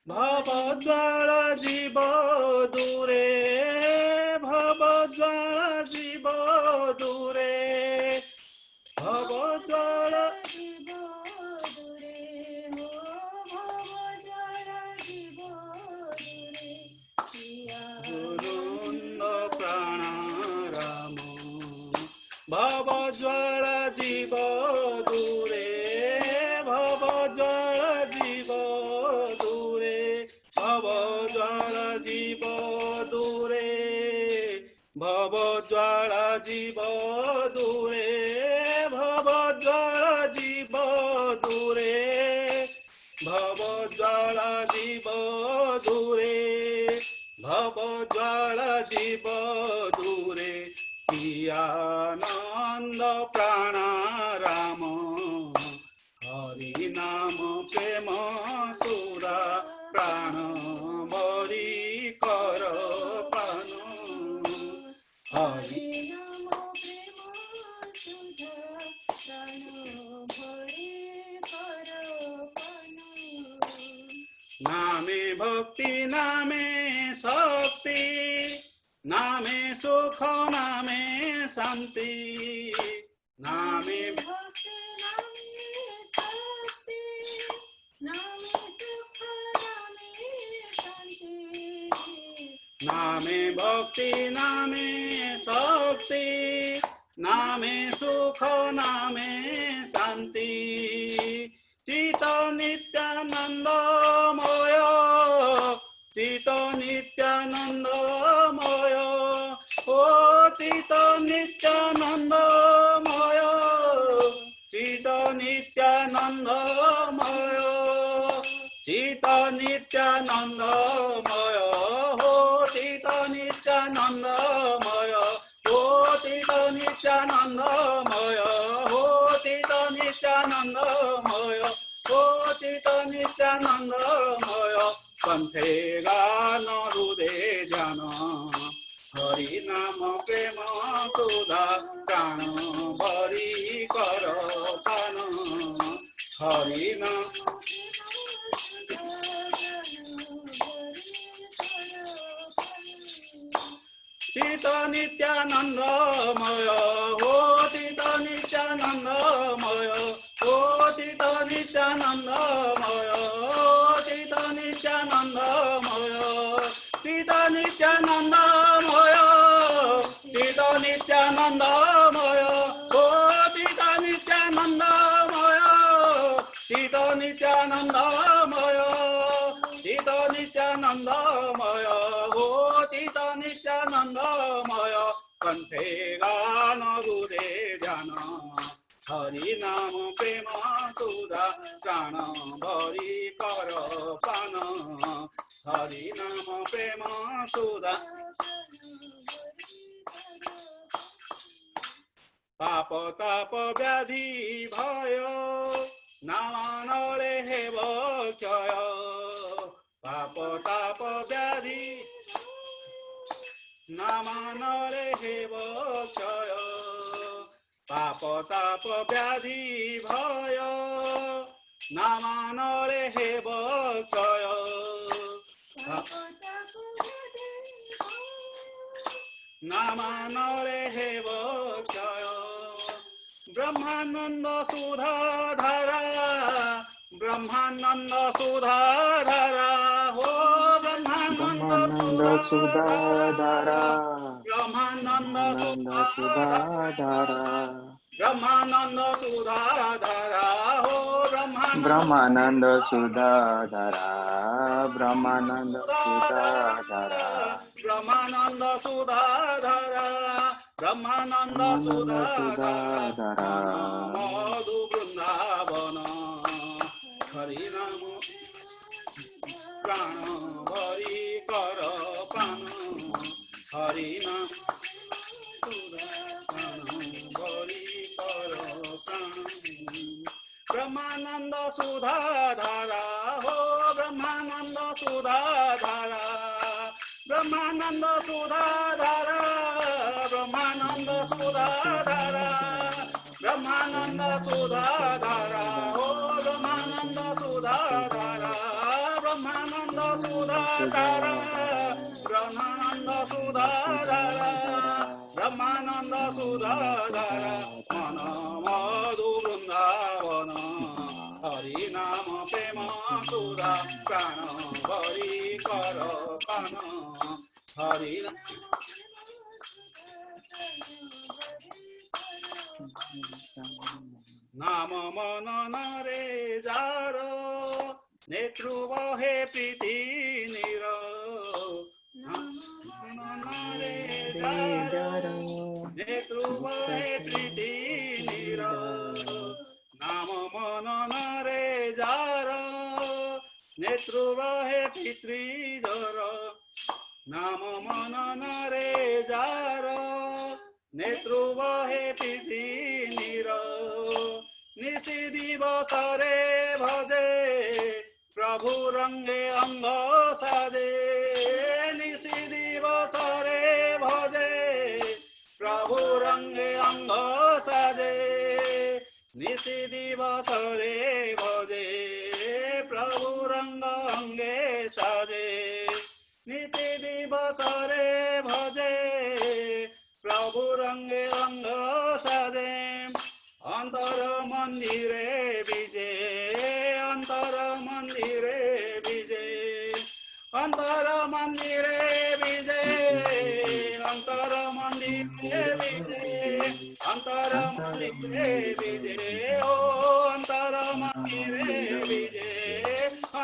भवद्वार जीव दूरे भवद्वार जीव दूरे भवद्वार गुरुन्द प्राण राम भवद्वार जीव दूरे भवद्वार जीव भवद्वार जीव दूरे भवद्वार जीव दूरे भवद्वार जीव दूरे भवद्वार जीव दूरे भवद्वार जीव दूरे आनंद प्राण राम हरि नाम प्रेम सुरा प्राण भरी कर पान हरि नामे भक्ति नामे शक्ति नामे सुख नामे शांति नामे भक्ति नामे भक्ति नामे शक्ति नामे सुख नामे शांति चित नित्यानंदमय चित नित्यानंदमय ओ चित नित्यानंदमय चित नित्यानंदमय चित नित्यानंदमय हो चित नित्यानंदमय हो चित नित्यानंदमय हो चित नित्यानंदमय हो चित नित्यानंदमय कंठे गान हृदय ध्यान हरि नाम प्रेम सुधा प्राण भरी कर पान हरि नाम चित नित्यानंदमय हो चित नित्यानंदमय हो चित नित्यानंदमय चित नित्यानंदमय चित नित्यानंदमय चित नित्यानंदमय हो चित नित्यानंदमय चित नित्यानंदमय चित नित्यानंदमय हो चित नित्यानंदमय कंठे गान हृदय ध्यान हरि नाम प्रेम सुधा प्राण भरी कर पान हरि नाम प्रेम सुधा पाप ताप व्याधि भय नामानले हेब क्षय पाप ताप व्याधि नामानले हेब क्षय पाप ताप व्याधि भय नामानले हेब क्षय नामानले हेब क्षय ब्रह्मानंद सुधाधारा ब्रह्मानंद सुधाधारा हो ब्रह्मानंद ब्रह्मानंद सुधाधारा सुधाधारा ब्रह्मानंद ब्रह्मानंद सुधाधारा सुधाधारा ब्रह्मानंद सुधाधारा हो ब्रह्मानंद सुधाधारा ब्रह्मानंद सुधाधारा ब्रह्मानंद सुधाधारा ब्रह्मानंद ब्रह्मानंद सुधाधारा सुधाधारा मधु वृंदावन हरि नाम प्राण हरि कर प्राण हरि नाम प्राण हरि कर प्राण ब्रह्मानंद सुधाधारा हो ब्रह्मानंद सुधाधारा ब्रह्मानंद सुधाधारा ब्रह्मानंद सुधाधारा ब्रह्मानंद सुधाधारा हो ब्रह्मानंद सुधाधारा ब्रह्मानंद सुधाधारा ब्रह्मानंद सुधाधारा ब्रह्मानंद सुधाधारा मन मधु वृंदावन हरि नाम प्रेम सुरा प्राण हरि कर पान हरि नाम मन नरे जार नेत्रु बहे प्रीति निर नाम नरे जार नेत्रु बहे प्रीति निर नाम मन नरे जार नेत्रु बहे पितृजर नाम मन नरे जार नेत्रु बहे प्रीति निर निशि दिवसरे भजे प्रभु रंगे अंग साजे निशि दिवसरे भजे प्रभु रंगे अंग साजे निशि दिवसरे भजे प्रभु रंग अंगे साजे निशि दिवसरे भजे प्रभु रंगे अंग साजे अंतर मंदिरे विजे अंतर मंदिरे विजे अंतर मंदिरे विजे अंतर मंदिरे विजे अंतर मंदिरे विजे ओ अंतर मंदिरे विजे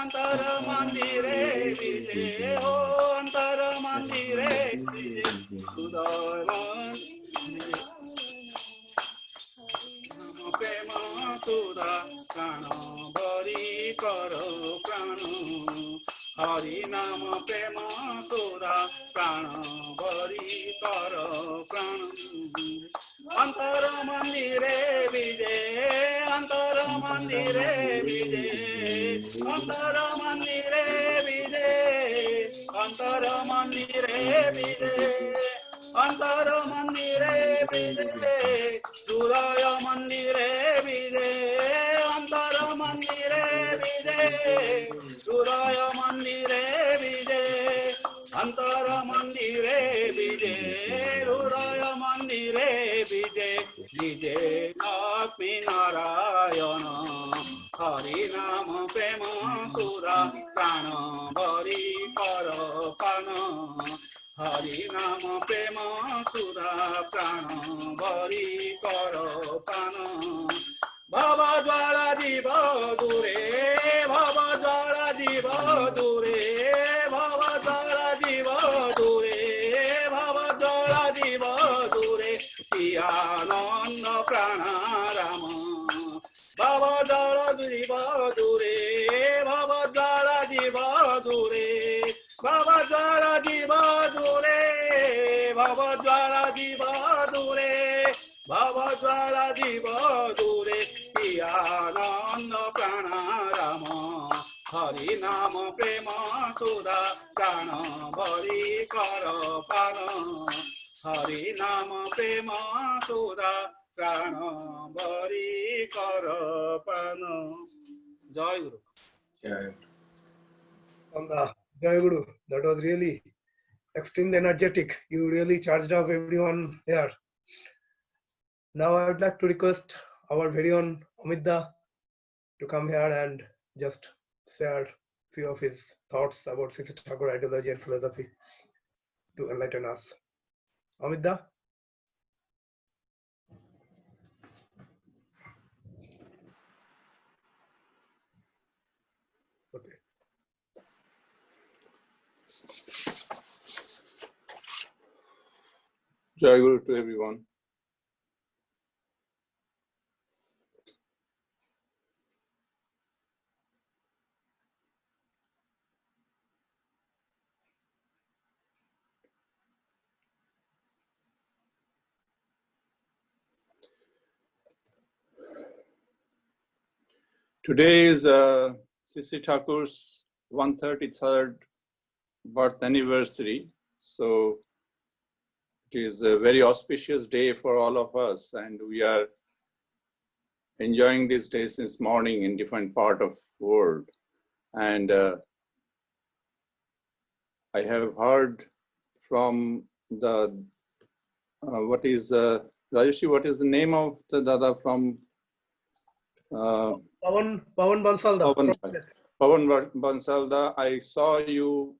अंतर मंदिरे विजे ओ अंतर मंदिरे विजे प्रेम सुधा प्राण बरी कर प्राण हरि नाम प्रेम सुधा प्राण बरी कर प्राण अंतर मंदिरे विजे अंतर मंदिरे विजे अंतर मंदिरे विजे अंतर मंदिरे विजे अंतर मंदिरे विजे हृदय मंदिरे विजे अंतर मंदिरे विजे हृदय मंदिरे विजे अंतर मंदिरे विजे हृदय मंदिरे विजे विजे लक्ष्मी नारायण हरि नाम प्रेम सुरा प्राण बरी कर पान हरि नाम प्रेम सुधा प्राण बरी कर पान भव ज्वाला जीव दूरे भव ज्वाला जीव दूरे भव ज्वाला जीव दूरे भव ज्वाला जीव दूरे आनंद प्राणाराम भव ज्वाला जीव दूरे भव ज्वाला जीव दूरे भव ज्वाला जीव दूरे भव ज्वाला जीव दूरे भव ज्वाला जीव दूरे आनंद प्राणाराम हरि नाम प्रेम सुधा प्राण बरी कर पान हरि नाम प्रेम सुधा प्राण बरी कर पान जय गुरु Jai Guru, that was really extremely energetic. You really charged up everyone here. Now I would like to request our very own Amida to come here and just share few of his thoughts about Sri Thakur ideology and philosophy to enlighten us. Amida? Okay. Jai Guru to everyone. Today is Sri Thakur's 133rd birth anniversary. So it is a very auspicious day for all of us, and we are enjoying this day since morning in different part of the world. And I have heard from the, Rajesh, what is the name of the Dada from? Pawan Bansalda. Pawan Bansalda. I saw you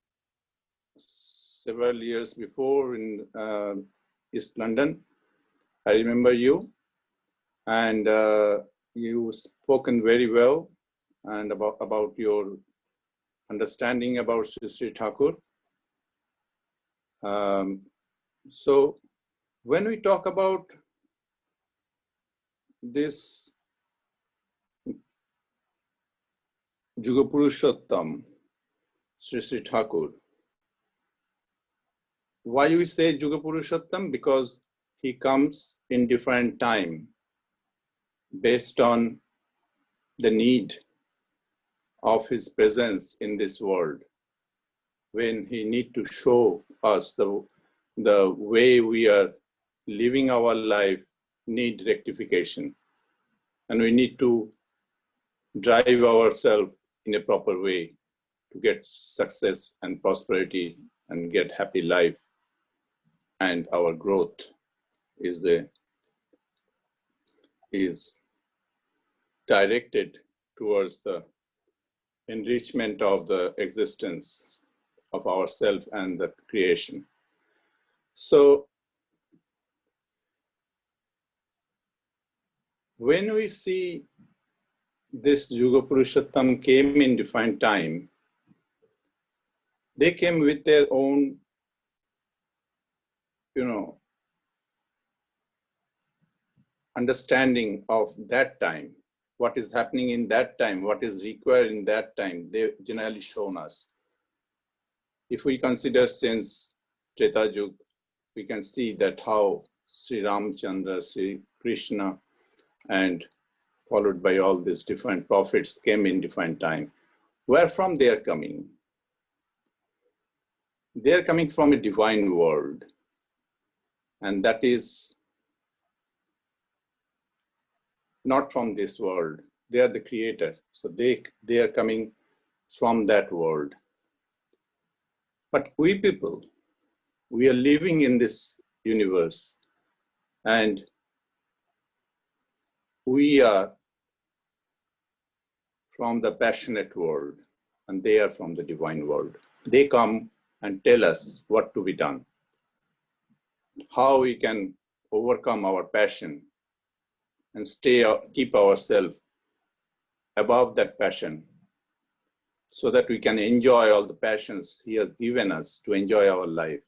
several years before in East London. I remember you, and you spoken very well and about your understanding about Sri Thakur. So when we talk about this Juga Purushottam, Sri Thakur, why we say Juga Purushottam? Because he comes in different time based on the need of his presence in this world, when he need to show us the way we are living our life need rectification, and we need to drive ourselves in a proper way to get success and prosperity and get happy life, and our growth is directed towards the enrichment of the existence of ourself and the creation. So when we see this Juga Purushottam came in defined time, they came with their own, understanding of that time, what is happening in that time, what is required in that time. They generally shown us. If we consider since Treta Yuga, we can see that how Sri Ramchandra, Sri Krishna, and followed by all these different prophets came in different time. Where from they are coming? They are coming from a divine world, and that is not from this world. They are the creator, so they are coming from that world. But we people, we are living in this universe, and we are from the passionate world, and they are from the divine world. They come and tell us what to be done, how we can overcome our passion and keep ourselves above that passion, so that we can enjoy all the passions he has given us to enjoy our life.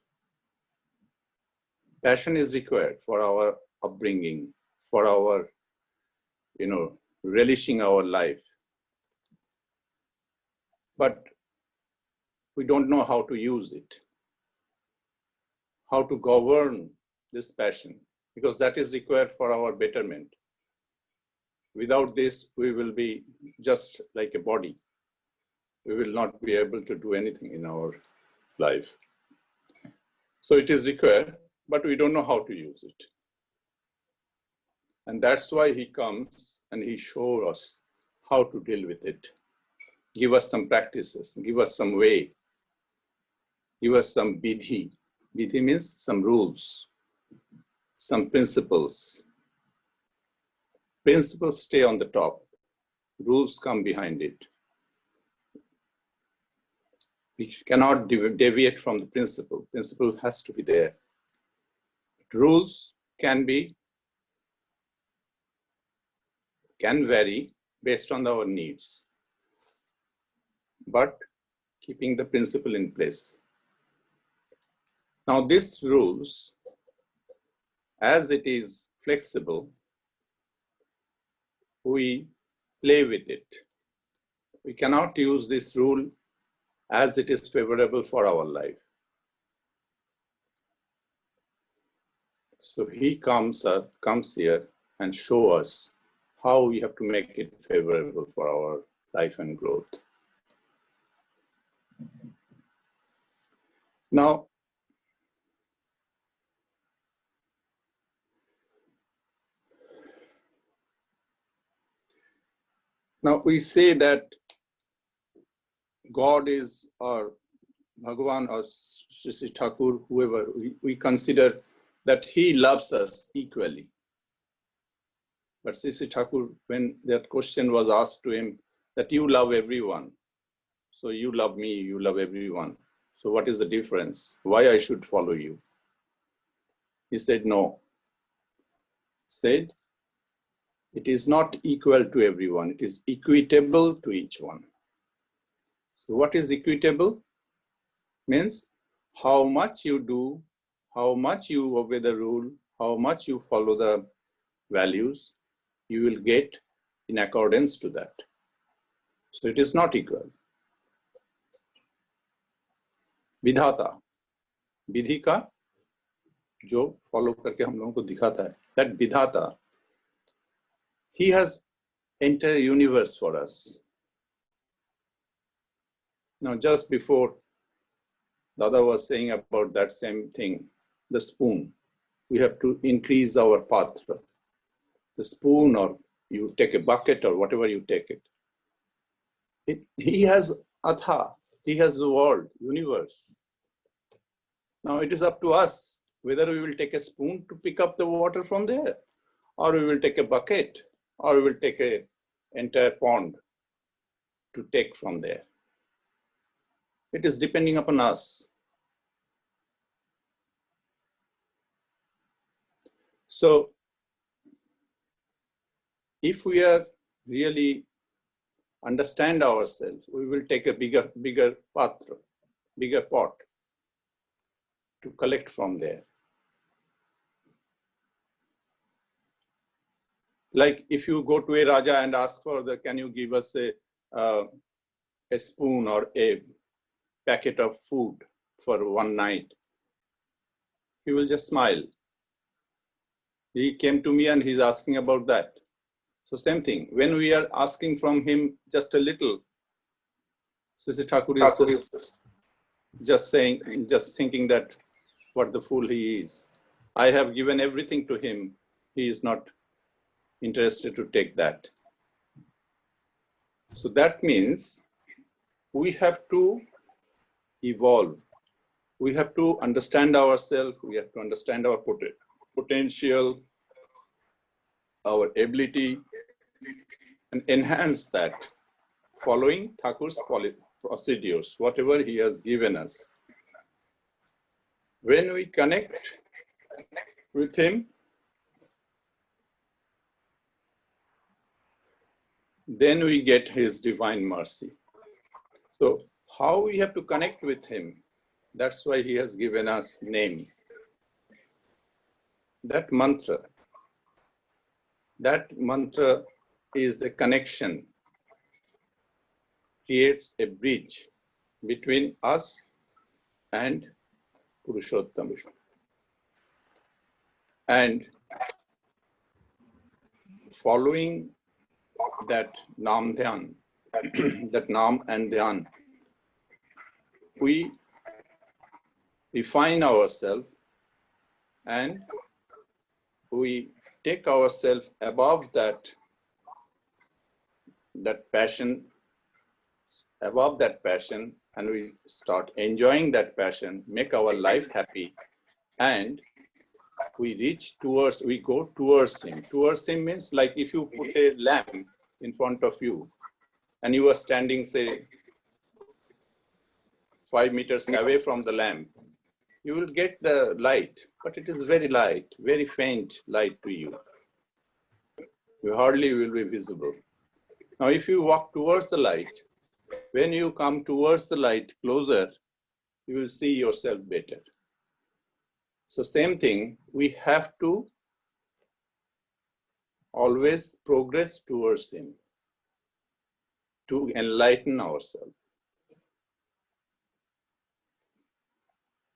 Passion is required for our upbringing, for our, relishing our life. But we don't know how to use it, how to govern this passion, because that is required for our betterment. Without this, we will be just like a body. We will not be able to do anything in our life. So it is required, but we don't know how to use it. And that's why he comes and he shows us how to deal with it. Give us some practices, give us some way, give us some vidhi. Vidhi means some rules, some principles, Principles stay on the top. Rules come behind it. We cannot deviate from the principle. Principle has to be there. Rules can vary based on our needs, but keeping the principle in place. Now, these rules, as it is flexible, we play with it. We cannot use this rule as it is favorable for our life. So he comes here and show us how we have to make it favorable for our life and growth. Now, we say that God is, or Bhagavan, or Sri Thakur, whoever, we consider that he loves us equally. But Sri Thakur, when that question was asked to him, that you love everyone, so you love me, you love everyone. So what is the difference? Why I should follow you? He said, no. He said, it is not equal to everyone. It is equitable to each one. So what is equitable? Means how much you do, how much you obey the rule, how much you follow the values, you will get in accordance to that. So it is not equal. विधाता, विधि का जो follow करके हम लोगों को दिखाता है, that विधाता, he has entire universe for us. Now, just before Dada was saying about that same thing, the spoon, we have to increase our patra. The spoon, or you take a bucket or whatever you take it. He has atha, he has the world, universe. Now it is up to us whether we will take a spoon to pick up the water from there, or we will take a bucket, or we will take an entire pond to take from there. It is depending upon us. So if we are really understand ourselves, we will take a bigger patra, bigger pot to collect from there. Like if you go to a Raja and ask for can you give us a spoon or a packet of food for one night, he will just smile. He came to me and he's asking about that. So same thing, when we are asking from him just a little, Sri Thakur is just thinking that what the fool he is. I have given everything to him. He is not interested to take that. So that means we have to evolve. We have to understand ourselves. We have to understand our potential, our ability, and enhance that following Thakur's procedures, whatever he has given us. When we connect with him, then we get his divine mercy. So how we have to connect with him, that's why he has given us name. That mantra is the connection, creates a bridge between us and Purushottam. And following that Nam Dhyan, that Nam and Dhyan, we refine ourselves and we take ourselves above that passion, and we start enjoying that passion, make our life happy, and we go towards him. Towards him means like if you put a lamp in front of you and you are standing, say, 5 meters away from the lamp, you will get the light, but it is very light, very faint light to you. You hardly will be visible. Now, if you walk towards the light, when you come towards the light closer, you will see yourself better. So same thing, we have to always progress towards him to enlighten ourselves.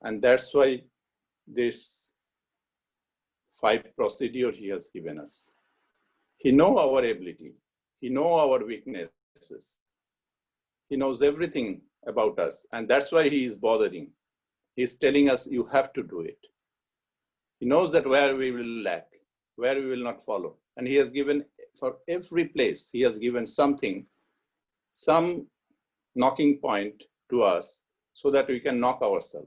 And that's why this 5 procedure he has given us. He knows our ability. He knows our weaknesses. He knows everything about us. And that's why he is bothering. He's telling us, you have to do it. He knows that where we will lack, where we will not follow. And he has given, for every place, he has given something, some knocking point to us so that we can knock ourselves.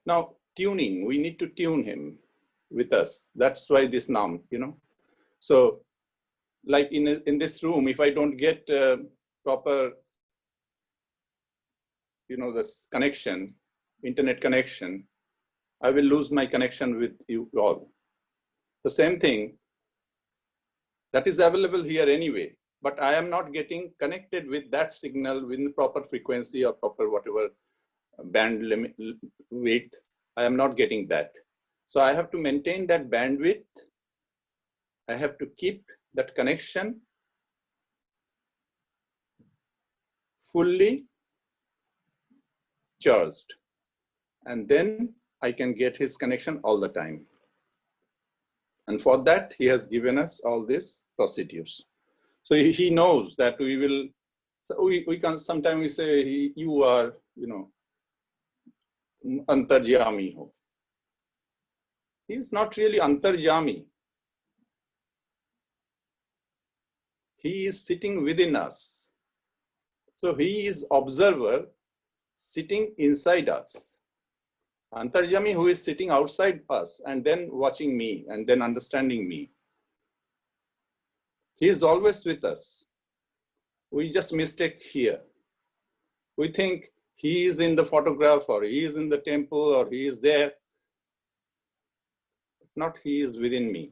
Now, tuning, we need to tune him with us. That's why this Nam, So, like in this room, if I don't get proper, this connection, internet connection, I will lose my connection with you all. The same thing, that is available here anyway, but I am not getting connected with that signal with the proper frequency or proper whatever band limit width. I am not getting that. So I have to maintain that bandwidth. I have to keep that connection fully charged. And then I can get his connection all the time. And for that, he has given us all these procedures. So he knows that we will, so we can, sometimes we say, you are, Antarjami ho. He is not really Antarjami. He is sitting within us. So he is observer sitting inside us. Antarjami who is sitting outside us and then watching me and then understanding me. He is always with us. We just mistake here. We think he is in the photograph or he is in the temple or he is there. Not he is within me.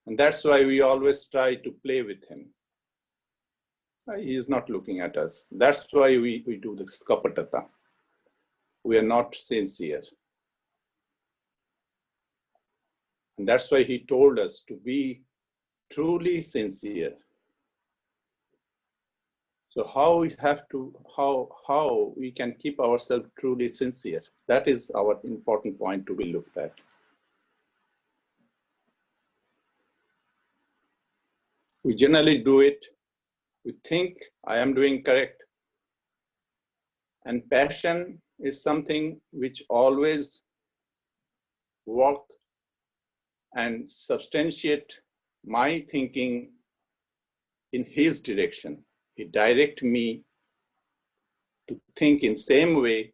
And that's why we always try to play with him. He is not looking at us. That's why we do this kapatata. We are not sincere. And that's why he told us to be truly sincere. So how we have to, how we can keep ourselves truly sincere? That is our important point to be looked at. We generally do it. We think I am doing correct. And passion is something which always walk and substantiate my thinking in his direction. He directs me to think in same way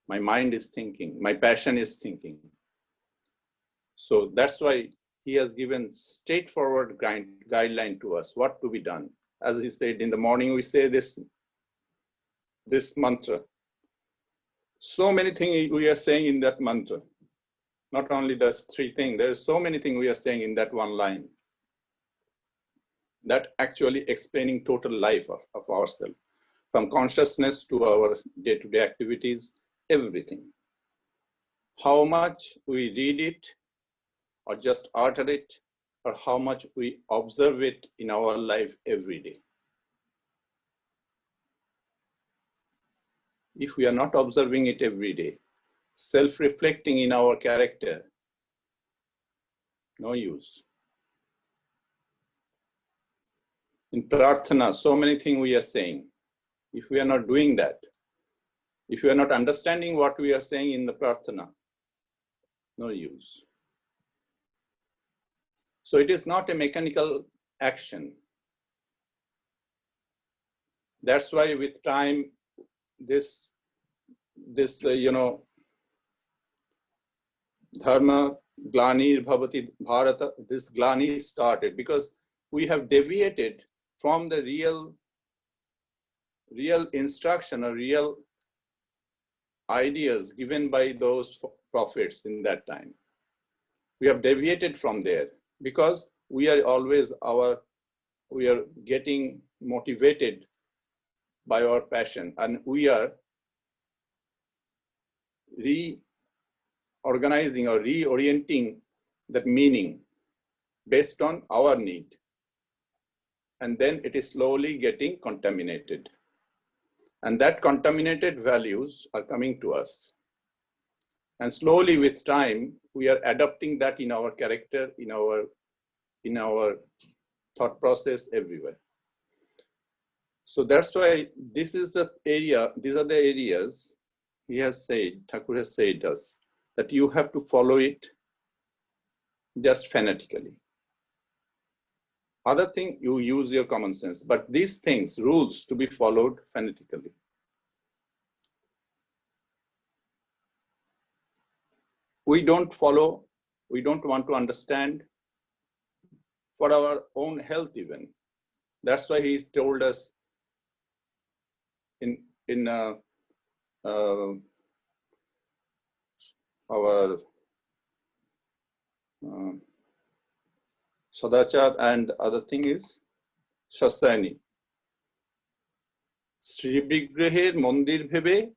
my mind is thinking, my passion is thinking. So that's why he has given straightforward guideline to us, what to be done. As he said, in the morning we say this mantra. So many things we are saying in that mantra. Not only those 3 things, there are so many things we are saying in that one line. That actually explaining total life of ourselves, from consciousness to our day-to-day activities, everything. How much we read it or just utter it, or how much we observe it in our life every day. If we are not observing it every day, self-reflecting in our character, no use. In prarthana, so many things we are saying. If we are not doing that, if we are not understanding what we are saying in the prarthana, no use. So it is not a mechanical action. That's why with time, this this, dharma glanir bhavati bharata, this glani started because we have deviated from the real instruction or real ideas given by those prophets in that time. We have deviated from there because we are always we are getting motivated by our passion, and we are reorganizing or reorienting that meaning based on our need. And then it is slowly getting contaminated. And that contaminated values are coming to us. And slowly with time, we are adopting that in our character, in our thought process everywhere. So that's why this is the area, these are the areas he has said, Thakur has said us, that you have to follow it just fanatically. Other thing, you use your common sense, but these things, rules to be followed fanatically. We don't follow, we don't want to understand for our own health even. That's why he told us in our Sadachar, and other thing is Shastani. Sri Bigreher Mondir Bhebe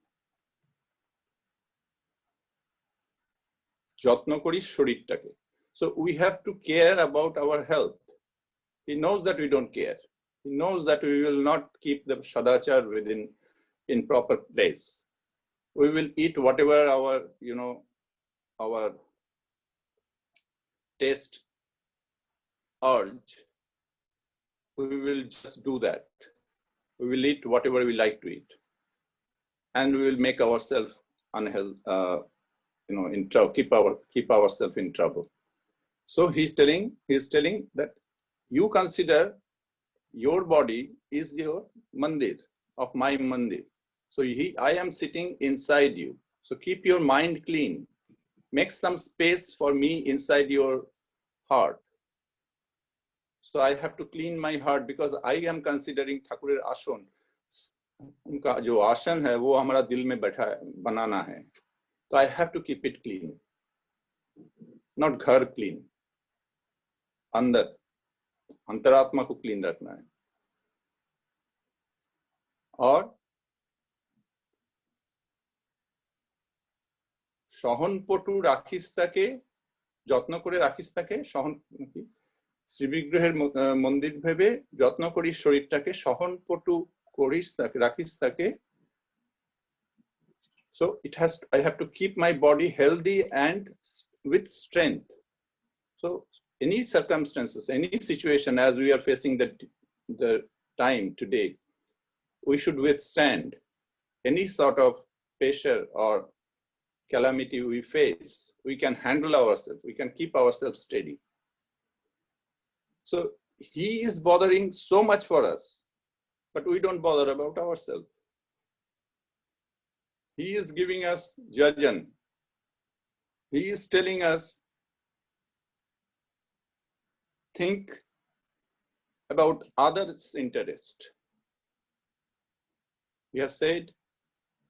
Jotno Kori Shoritake. So we have to care about our health. He knows that we don't care. He knows that we will not keep the Sadachar in proper place. We will eat whatever our taste urge. We will just do that. We will eat whatever we like to eat, and we will make ourselves unhealthy. In trouble. Keep ourselves in trouble. So he's telling that you consider your body is your mandir, of my mandir. So I am sitting inside you. So keep your mind clean. Make some space for me inside your heart. So I have to clean my heart because I am considering Thakurer Ashon. उनका जो आसन है वो हमारा दिल में बनाना है. So I have to keep it clean. Not घर clean. अंदर अंतरात्मा को क्लीन रखना है. और সহনপটু রাখিস তাকে, যত্ন করে রাখিস তাকে, শ্রী বিগ্রহের মন্দির ভেবে যত্ন করিস শরীরটাকে, সহনপটু করিস তাকে, রাখিস তাকে. So I have to keep my body healthy and with strength. So any circumstances, any situation as we are facing the time today, we should withstand any sort of pressure or calamity we face. We can handle ourselves. We can keep ourselves steady. So he is bothering so much for us, but we don't bother about ourselves. He is giving us jajan. He is telling us, think about others' interest. He has said,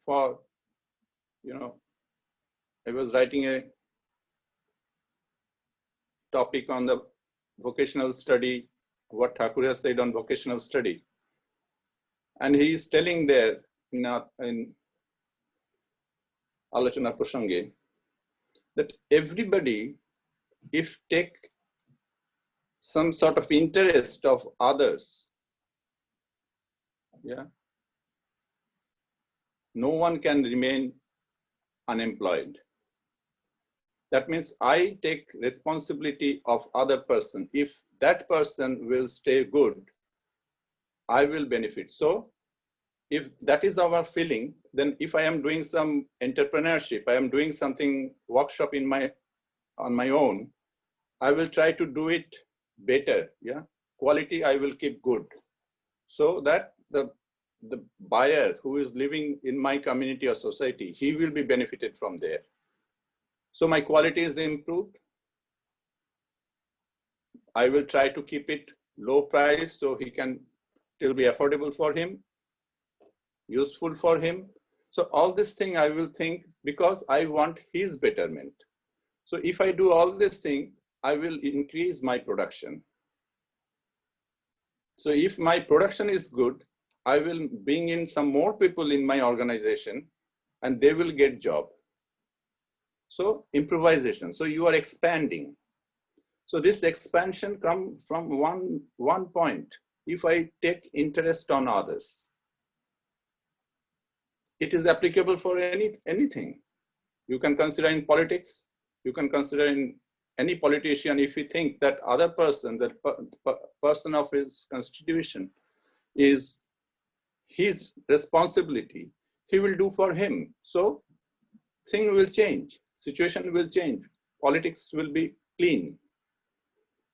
I was writing a topic on the vocational study, what Thakur has said on vocational study. And he is telling there in Alochana Prashange that everybody, if take some sort of interest of others, no one can remain unemployed. That means I take responsibility of other person. If that person will stay good, I will benefit. So if that is our feeling, then if I am doing some entrepreneurship, I am doing something workshop on my own, I will try to do it better. Quality I will keep good, so that the the buyer who is living in my community or society, he will be benefited from there. So my quality is improved. I will try to keep it low price so he can still be affordable for him, useful for him. So all this thing I will think because I want his betterment. So if I do all this thing, I will increase my production. So if my production is good, I will bring in some more people in my organization and they will get job. So improvisation. So you are expanding. So this expansion comes from one point. If I take interest on others, it is applicable for anything. You can consider in politics, you can consider in any politician. If you think that other person, that person of his constitution is his responsibility, he will do for him. So thing will change, situation will change, politics will be clean.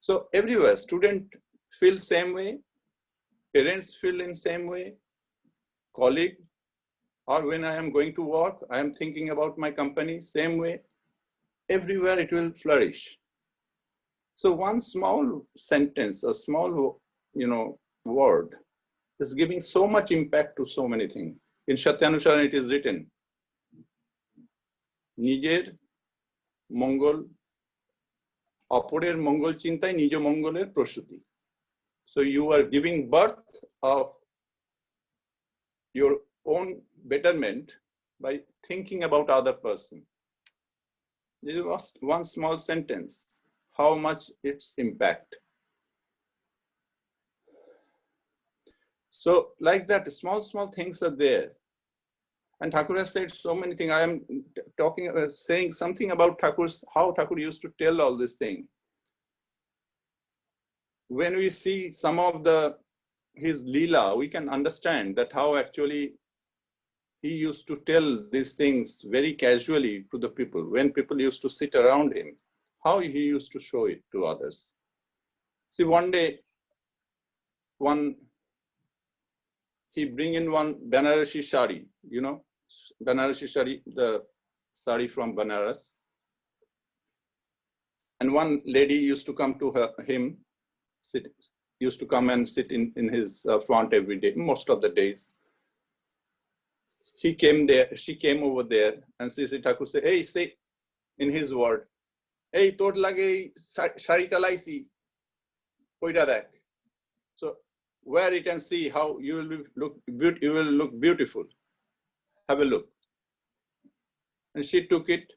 So everywhere, student feel same way, parents feel in same way, colleague, or when I am going to work, I am thinking about my company, same way. Everywhere it will flourish. So one small sentence, a small, word is giving so much impact to so many things. In Satyanusaran, it is written, Nijer Mongol, Oporer Mongol Chintai, Nijo Mongoler Proshuti. So you are giving birth of your own betterment by thinking about other person. This is one small sentence, how much its impact. So like that, small things are there. And Thakur has said so many things. I am saying something about how Thakur used to tell all this thing. When we see some of his Leela, we can understand that how actually he used to tell these things very casually to the people. When people used to sit around him, how he used to show it to others. See, one day, he bring in one Banarasi sari, Banarasi sari, the sari from Banaras. And one lady used to come to him, used to come and sit in his front every day, most of the days. She came over there, and Sri Thakur said, hey, say in his word, hey, tor lage sari talaisi, poida dak. So wear it and see how you will look beautiful. Have a look. And she took it,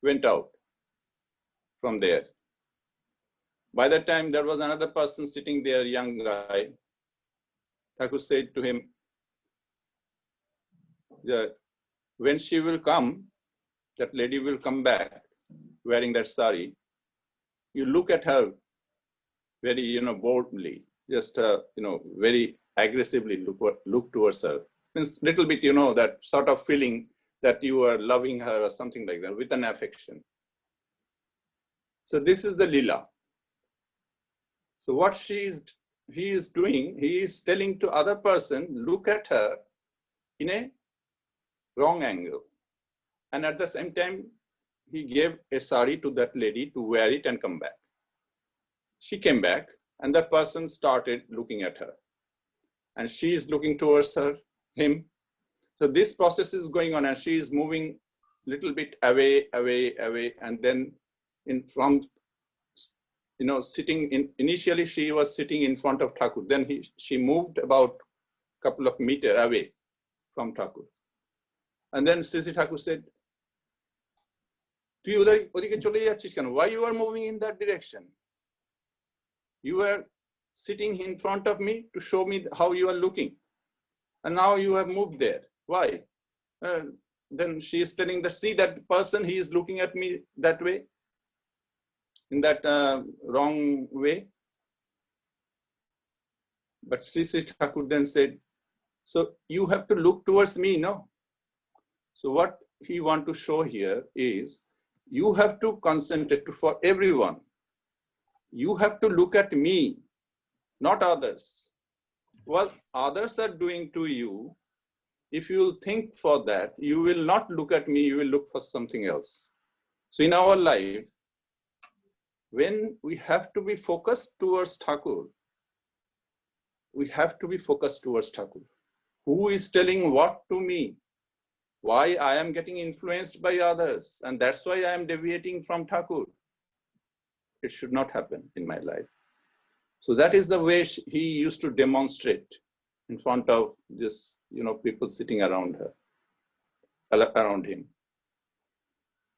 went out from there. By that time, there was another person sitting there, young guy. Thakur said to him, when she will come, that lady will come back wearing that sari. You look at her very, boldly, just, very aggressively look towards her. Means little bit, that sort of feeling that you are loving her or something like that with an affection. So this is the Leela. So what he is doing, he is telling to other person, look at her in a wrong angle. And at the same time, he gave a sari to that lady to wear it and come back. She came back and that person started looking at her. And she is looking towards him. So this process is going on and she is moving a little bit away. And then initially she was sitting in front of Thakur. Then she moved about a couple of meters away from Thakur. And then Sri Thakur said, why you are moving in that direction? You were sitting in front of me to show me how you are looking. And now you have moved there. Why? Then she is telling that, see that person, he is looking at me that way, in that wrong way. But Sri Thakur then said, so you have to look towards me, no? So what he want to show here is, you have to concentrate for everyone. You have to look at me, not others. what others are doing to you, if you will think for that, you will not look at me, you will look for something else. So in our life, when we have to be focused towards Thakur, we have to be focused towards Thakur. Who is telling what to me? Why I am getting influenced by others, and that's why I am deviating from Thakur. It should not happen in my life. So that is the way he used to demonstrate in front of this, people sitting around him.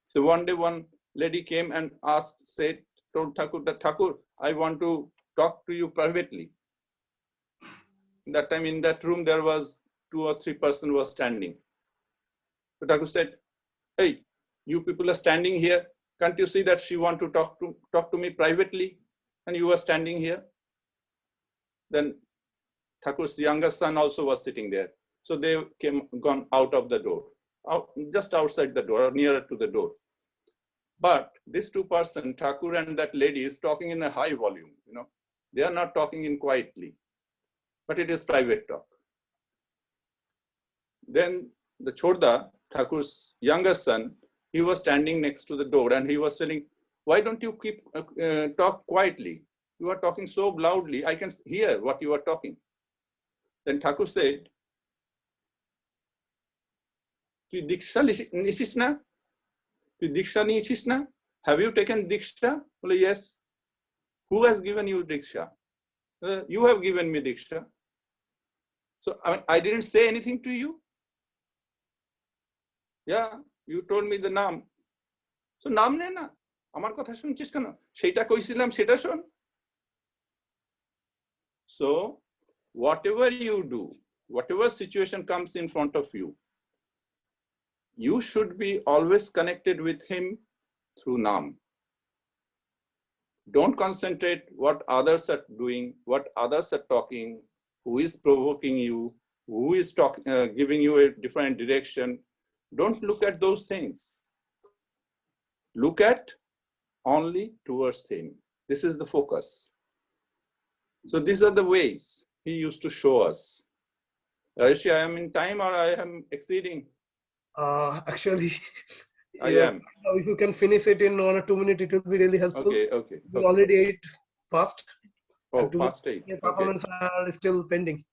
So one day, one lady came and told Thakur that, Thakur, I want to talk to you privately. That time in that room, there was 2 or 3 persons were standing. So Thakur said, hey, you people are standing here. Can't you see that she want to talk to me privately? And you are standing here. Then Thakur's younger son also was sitting there. So they gone out of the door, just outside the door or nearer to the door. But these 2 persons, Thakur and that lady, is talking in a high volume. They are not talking in quietly, but it is private talk. Then the Chorda, Thakur's younger son, he was standing next to the door and he was telling, why don't you keep talk quietly? You are talking so loudly, I can hear what you are talking. Then Thakur said, "Tu diksha nisis na? Tu diksha nisis na? Have you taken diksha?" Well, yes. Who has given you diksha? You have given me diksha. So I didn't say anything to you. Yeah, you told me the naam. So naam ne na. Amar kotha shunchis keno? Sheita koisilam seta shon. So whatever you do, whatever situation comes in front of you, you should be always connected with him through naam. Don't concentrate what others are doing, what others are talking, who is provoking you, who is giving you a different direction. Don't look at those things. Look at only towards him. This is the focus. So these are the ways he used to show us. Rishi, I am in time or I am exceeding? Actually, I am. If you can finish it in 1 or 2 minutes, it will be really helpful. Okay. We already 8 past. Oh, past 8. Performance are still pending.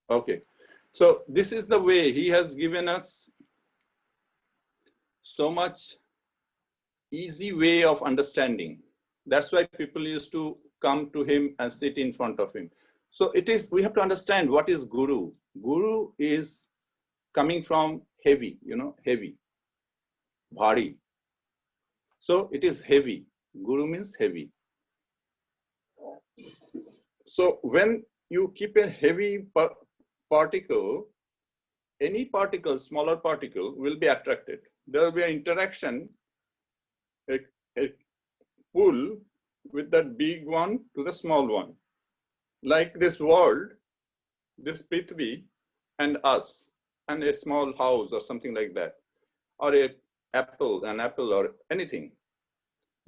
Okay. So this is the way he has given us so much easy way of understanding. That's why people used to come to him and sit in front of him. So we have to understand what is Guru. Guru is coming from heavy, heavy, bhari. So it is heavy. Guru means heavy. So when you keep a heavy particle, any particle, smaller particle will be attracted. There will be an interaction, a pull with that big one to the small one. Like this world, this Prithvi and us, and a small house or something like that, or an apple or anything.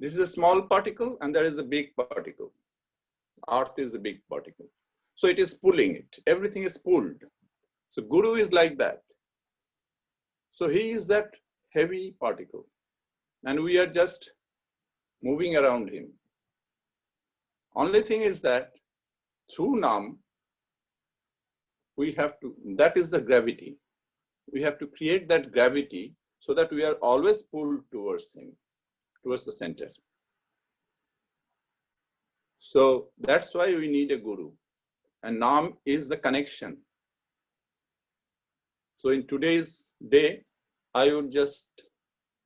This is a small particle and there is a big particle. Earth is a big particle. So it is pulling it. Everything is pulled. So Guru is like that. So he is that heavy particle. And we are just moving around him. Only thing is that through Nam, that is the gravity. We have to create that gravity so that we are always pulled towards him, towards the center. So that's why we need a Guru. And Nam is the connection. So in today's day, I would just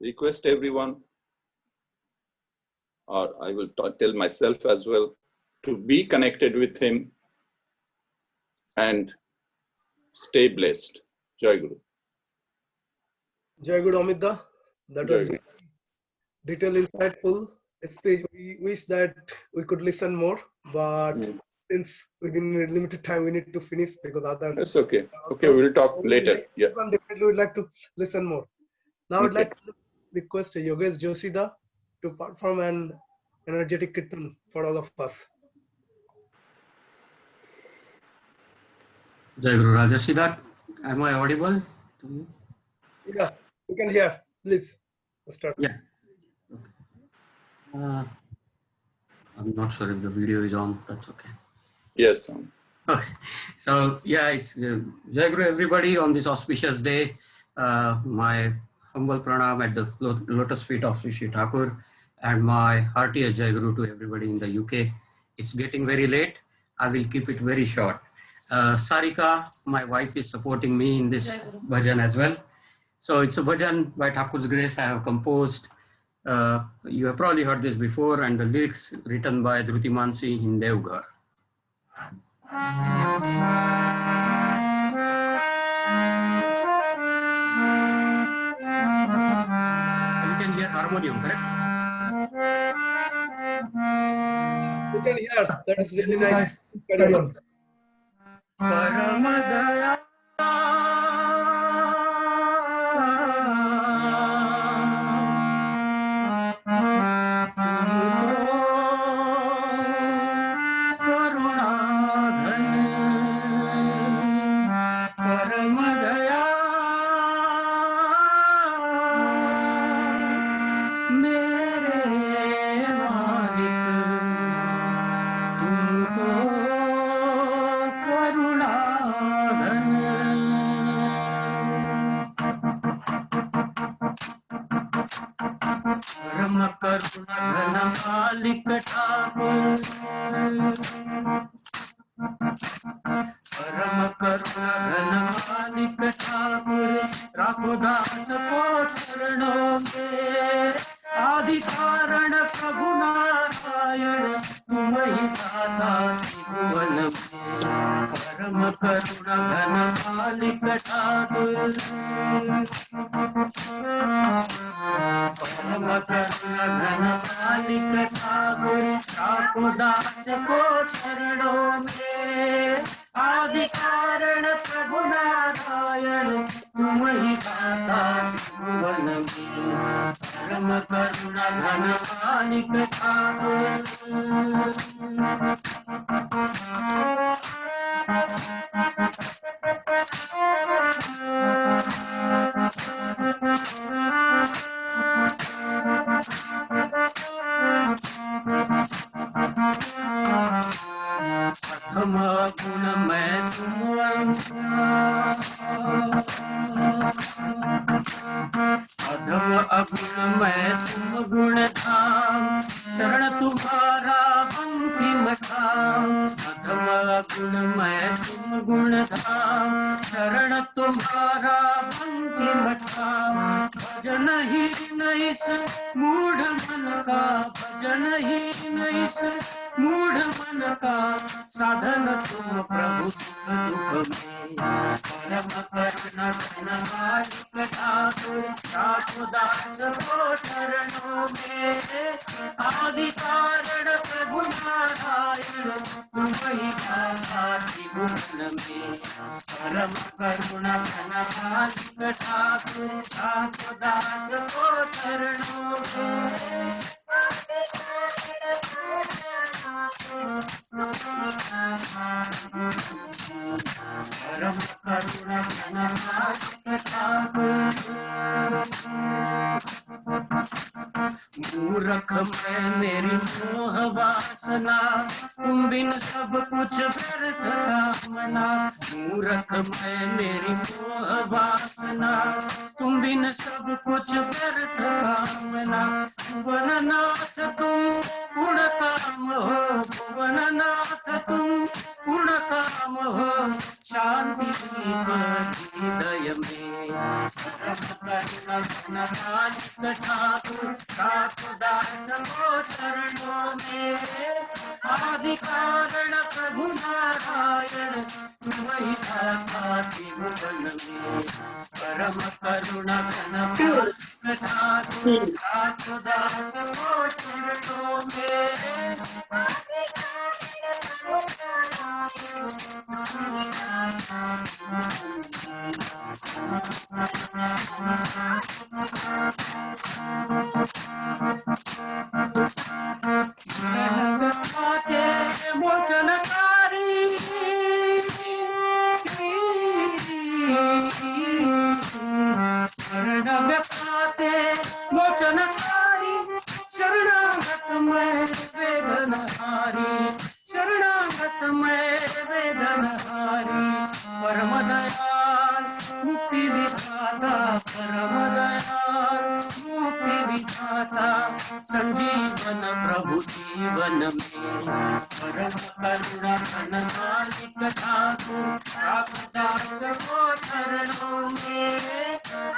request everyone, or I will tell myself as well, to be connected with him and stay blessed. Jai Guru. Jai Guru Amida. That was detailed, insightful speech. We wish that we could listen more, but since within a limited time we need to finish because other. That's okay. Okay, we'll talk later. Yeah. Definitely would like to listen more. Now I'd like to request Yogesh Joshida to perform an energetic kirtan for all of us. Jai Guru Rajarsiddha, am I audible to you? Yeah, you can hear. Please start. Yeah. Okay. I'm not sure if the video is on. That's okay. Yes. Okay. So yeah, it's Jai Guru everybody on this auspicious day. My humble pranam at the lotus feet of Sri Thakur, and my heartiest Jai Guru to everybody in the UK. It's getting very late. I will keep it very short. Sarika, my wife, is supporting me in this bhajan as well. So it's a bhajan by Thakur's grace I have composed. You have probably heard this before, and the lyrics written by Dhruti Mansi in Devghar. You can hear harmonium, correct? You can hear. That is really nice. Carry on. Paramadaya परम करुणा घन मालिक ठाकुर, परम करुणा घन मालिक ठाकुर, राखो दास को चरणों में, आदि कारण प्रभु नारायण, तुम ही दाता त्रिभुवन में। परम करुणा घन मालिक ठाकुर, परम करुणा घन मालिक ठाकुर, राखो दास को चरणों में, आदि कारण प्रभु नारायण, तुम ही दाता त्रिभुवन में। परम करुणा घन मालिक ठाकुर, प्रथम गुण मैं तुम अधम अगुण मैं तुम गुण धाम, शरण तुम्हारा अंतिम धाम। अधम अगुण मैं तुम गुण धाम, शरण तुम्हारा अंतिम धाम। भजन ही नहीं मूढ़ मन का, भजन ही नहीं मूढ़ मन का, साधन तुम प्रभु सुख दुख में। परम करुणा घन मालिक ठाकुर, राखो दास को चरणों में, आदि कारण प्रभु नारायण, तुम ही दाता त्रिभुवन में। परम करुणा घन मालिक ठाकुर, राखो दास को चरणों में। परम करुणा घन मालिक ठाकुर, मूर्ख मैं मेरी मोह वासना, तुम बिन सब कुछ व्यर्थ कामना। मूर्ख मैं मेरी मोह वासना, तुम बिन सब कुछ व्यर्थ कामना। भुवन नाथ तुम पूर्ण काम हो, भुवन नाथ तुम पूर्ण काम हो, शांति दीप हृदय में। परम करुणा घन मालिक ठाकुर, राखो दास को चरणों में, आदि कारण प्रभु नारायण, तुम ही दाता त्रिभुवन में। परम करुणा घन मालिक ठाकुर, राखो दास को चरणों में। मोचनकारी प्रभु जीवन में परम करुणा घन मालिक ठाकुर रामदास को चरणों में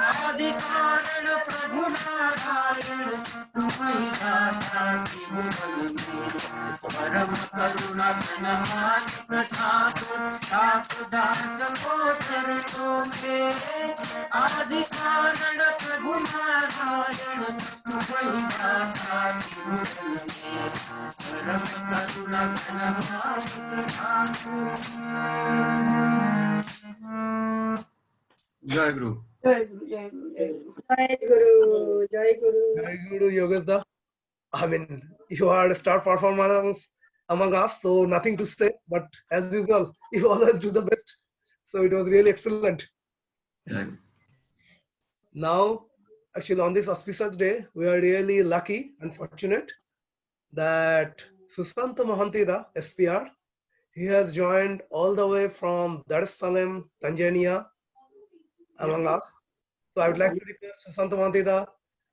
आदि कारण प्रभु नारायण तुम्हीं दाता त्रिभुवन में परम करुणा घन मालिक ठाकुर रामदास को चरणों में आदि कारण प्रभु नारायण तुम्हीं दाता त्रिभुवन में परम करुणा घन मालिक ठाकुर। जय गुरु। Jai Guru, Jai Guru, Jai Guru. Jai Guru, Jai Guru. Jai Guru Yogesda. I mean, you are a star performer among us, so nothing to say. But as usual, you always do the best. So it was really excellent. Yeah. Now, actually, on this auspicious day, we are really lucky and fortunate that Susanta Mahantida, SPR, he has joined all the way from Dar es Salaam, Tanzania, among us. So I would like to request Susanta Mahantida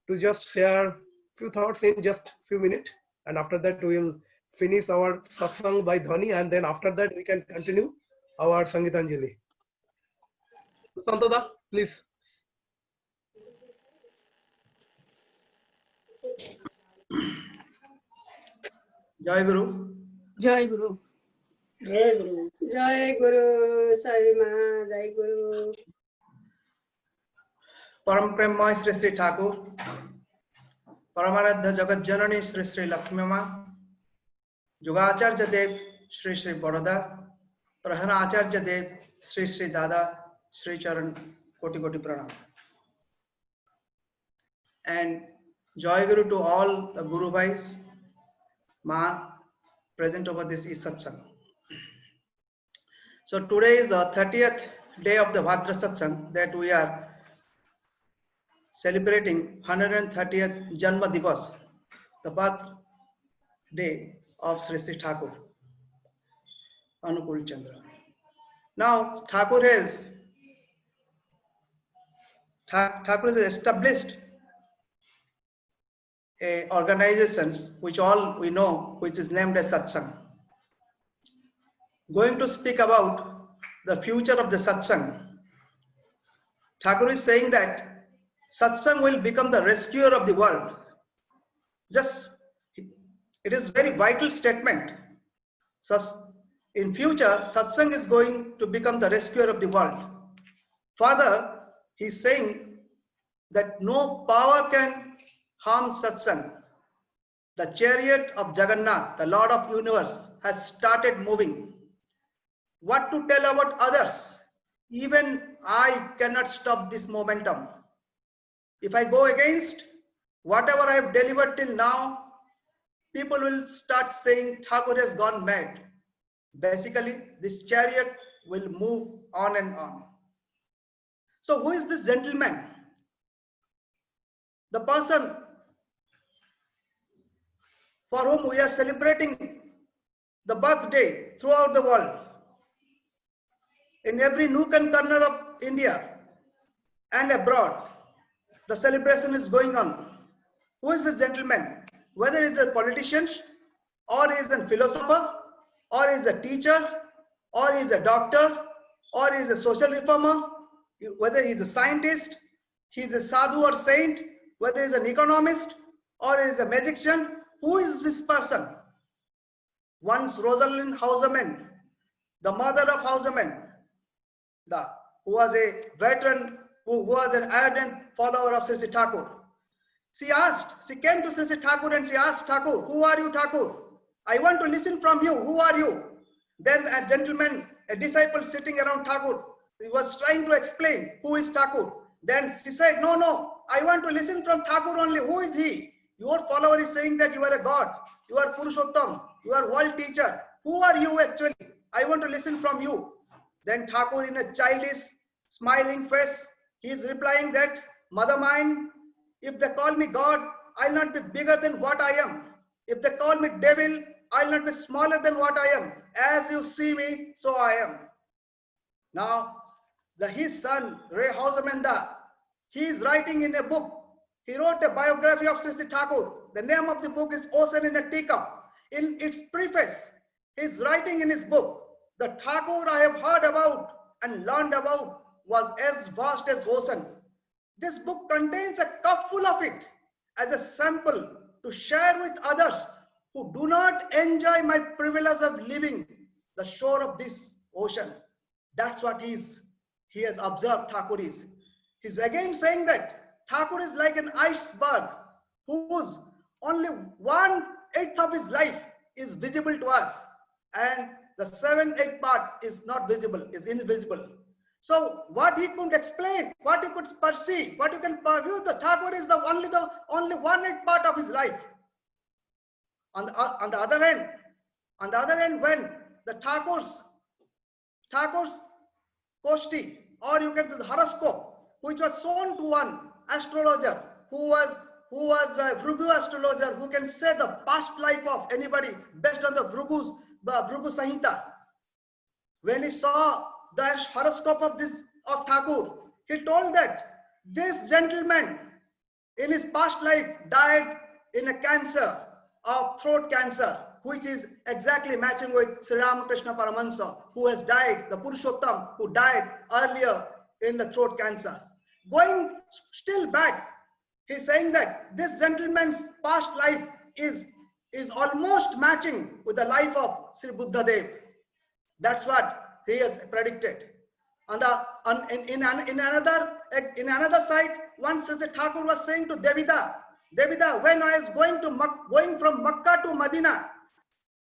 to just share few thoughts in just few minutes, and after that we will finish our satsang by Dhwani, and then after that we can continue our Sangitanjali. Susanta da, please. Jai Guru. Jai Guru. Jai Guru. Jai Guru, Savima, Jai Guru. परम प्रेममय श्री श्री ठाकुर, परमाराध्य जगत जननी श्री श्री लक्ष्मी माँ, युगाचार्य देव श्री श्री बड़ोदा, प्रधान आचार्य देव श्री श्री दादा श्री चरण कोटि कोटि प्रणाम. And Joy Guru to all the Guru Bhais, Ma present over this is Satsang. So today is the 30th day of the Bhadra Satsang that we are celebrating 130th Janma Divas, the birthday of Sri Sri Thakur, Anukul Chandra. Now Thakur has established a organization which all we know, which is named as Satsang. Going to speak about the future of the Satsang. Thakur is saying that Satsang will become the rescuer of the world. It is very vital statement. In future, Satsang is going to become the rescuer of the world. Further, he is saying that no power can harm Satsang. The chariot of Jagannath, the Lord of Universe, has started moving. What to tell about others? Even I cannot stop this momentum. If I go against whatever I have delivered till now, people will start saying Thakur has gone mad. Basically, this chariot will move on and on. So who is this gentleman? The person for whom we are celebrating the birthday throughout the world. In every nook and corner of India and abroad, the celebration is going on. Who is this gentleman? Whether he is a politician, or he is a philosopher, or he is a teacher, or he is a doctor, or he is a social reformer, whether he is a scientist, he is a sadhu or saint, whether he is an economist, or he is a magician, who is this person? Once Rosalind Hauserman, the mother of Hauserman, who was a veteran, who was an ardent follower of Sri Sri Thakur. She came to Sri Sri Thakur and she asked Thakur, who are you, Thakur? I want to listen from you. Who are you? Then a gentleman, a disciple sitting around Thakur, he was trying to explain who is Thakur. Then she said, no, I want to listen from Thakur only. Who is he? Your follower is saying that you are a god. You are Purushottam. You are world teacher. Who are you actually? I want to listen from you. Then Thakur, in a childish, smiling face, he is replying that, Mother mine, if they call me God, I'll not be bigger than what I am. If they call me devil, I'll not be smaller than what I am. As you see me, so I am. Now, his son, Ray Hauserman, he is writing in a book. He wrote a biography of Sri Sri Thakur. The name of the book is Ocean in a Teacup. In its preface, he's writing in his book, the Thakur I have heard about and learned about was as vast as ocean. This book contains a cupful of it as a sample to share with others who do not enjoy my privilege of living the shore of this ocean. That's what he has observed Thakur is. He's again saying that Thakur is like an iceberg whose only 1/8 of his life is visible to us, and the 7/8 part is not visible, is invisible. So what he could explain, what he could perceive, what you can perceive, the Thakur is the only 1/8 part of his life. On the other hand, when the Thakur's Koshti, or you get the horoscope, which was shown to one astrologer who was a Bhrigu astrologer who can say the past life of anybody based on the Bhrigu Samhita. When he saw the horoscope of Thakur, he told that this gentleman in his past life died in a cancer of throat cancer, which is exactly matching with Sri Ramakrishna Paramahansa, who has died, the Purushottam, who died earlier in the throat cancer. Going still back, he's saying that this gentleman's past life is almost matching with the life of Sri Buddha Dev. That's what he has predicted. In another side, once Sri Thakur was saying to Devida, when I was going from Makkah to Medina,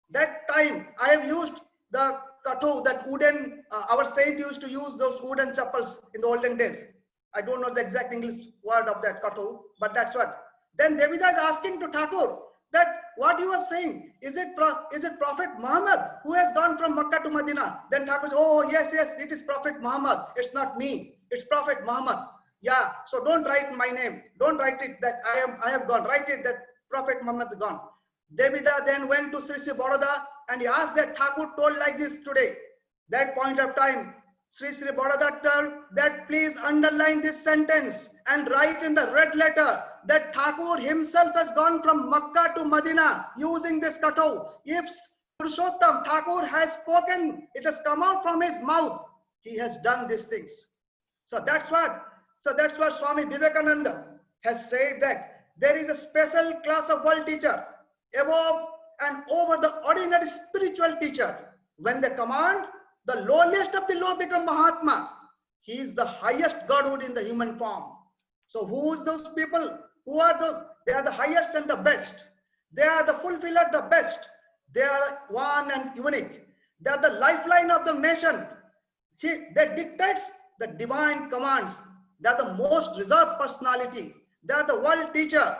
that time I have used the kato, that wooden, our saint used to use those wooden chappals in the olden days. I don't know the exact English word of that kato, but that's what. Then Devida is asking to Thakur that what you are saying, is it Prophet Muhammad who has gone from Makkah to Medina? Then Thakur says, oh yes, it is Prophet Muhammad. It's not me, it's Prophet Muhammad. Yeah, so don't write my name. Don't write it that I have gone. Write it that Prophet Muhammad is gone. Devida then went to Sri Sri Baroda and he asked that Thakur told like this today. That point of time, Sri Sri Baroda told that please underline this sentence and write in the red letter that Thakur himself has gone from Makkah to Medina using this kato. If Purushottam Thakur has spoken, it has come out from his mouth, he has done these things. So that's what Swami Vivekananda has said, that there is a special class of world teacher above and over the ordinary spiritual teacher. When they command, the lowest of the low become Mahatma. He is the highest Godhood in the human form. So who is those people? Who are those? They are the highest and the best. They are the fulfiller, the best. They are one and unique. They are the lifeline of the nation. They dictate the divine commands. They are the most reserved personality. They are the world teacher,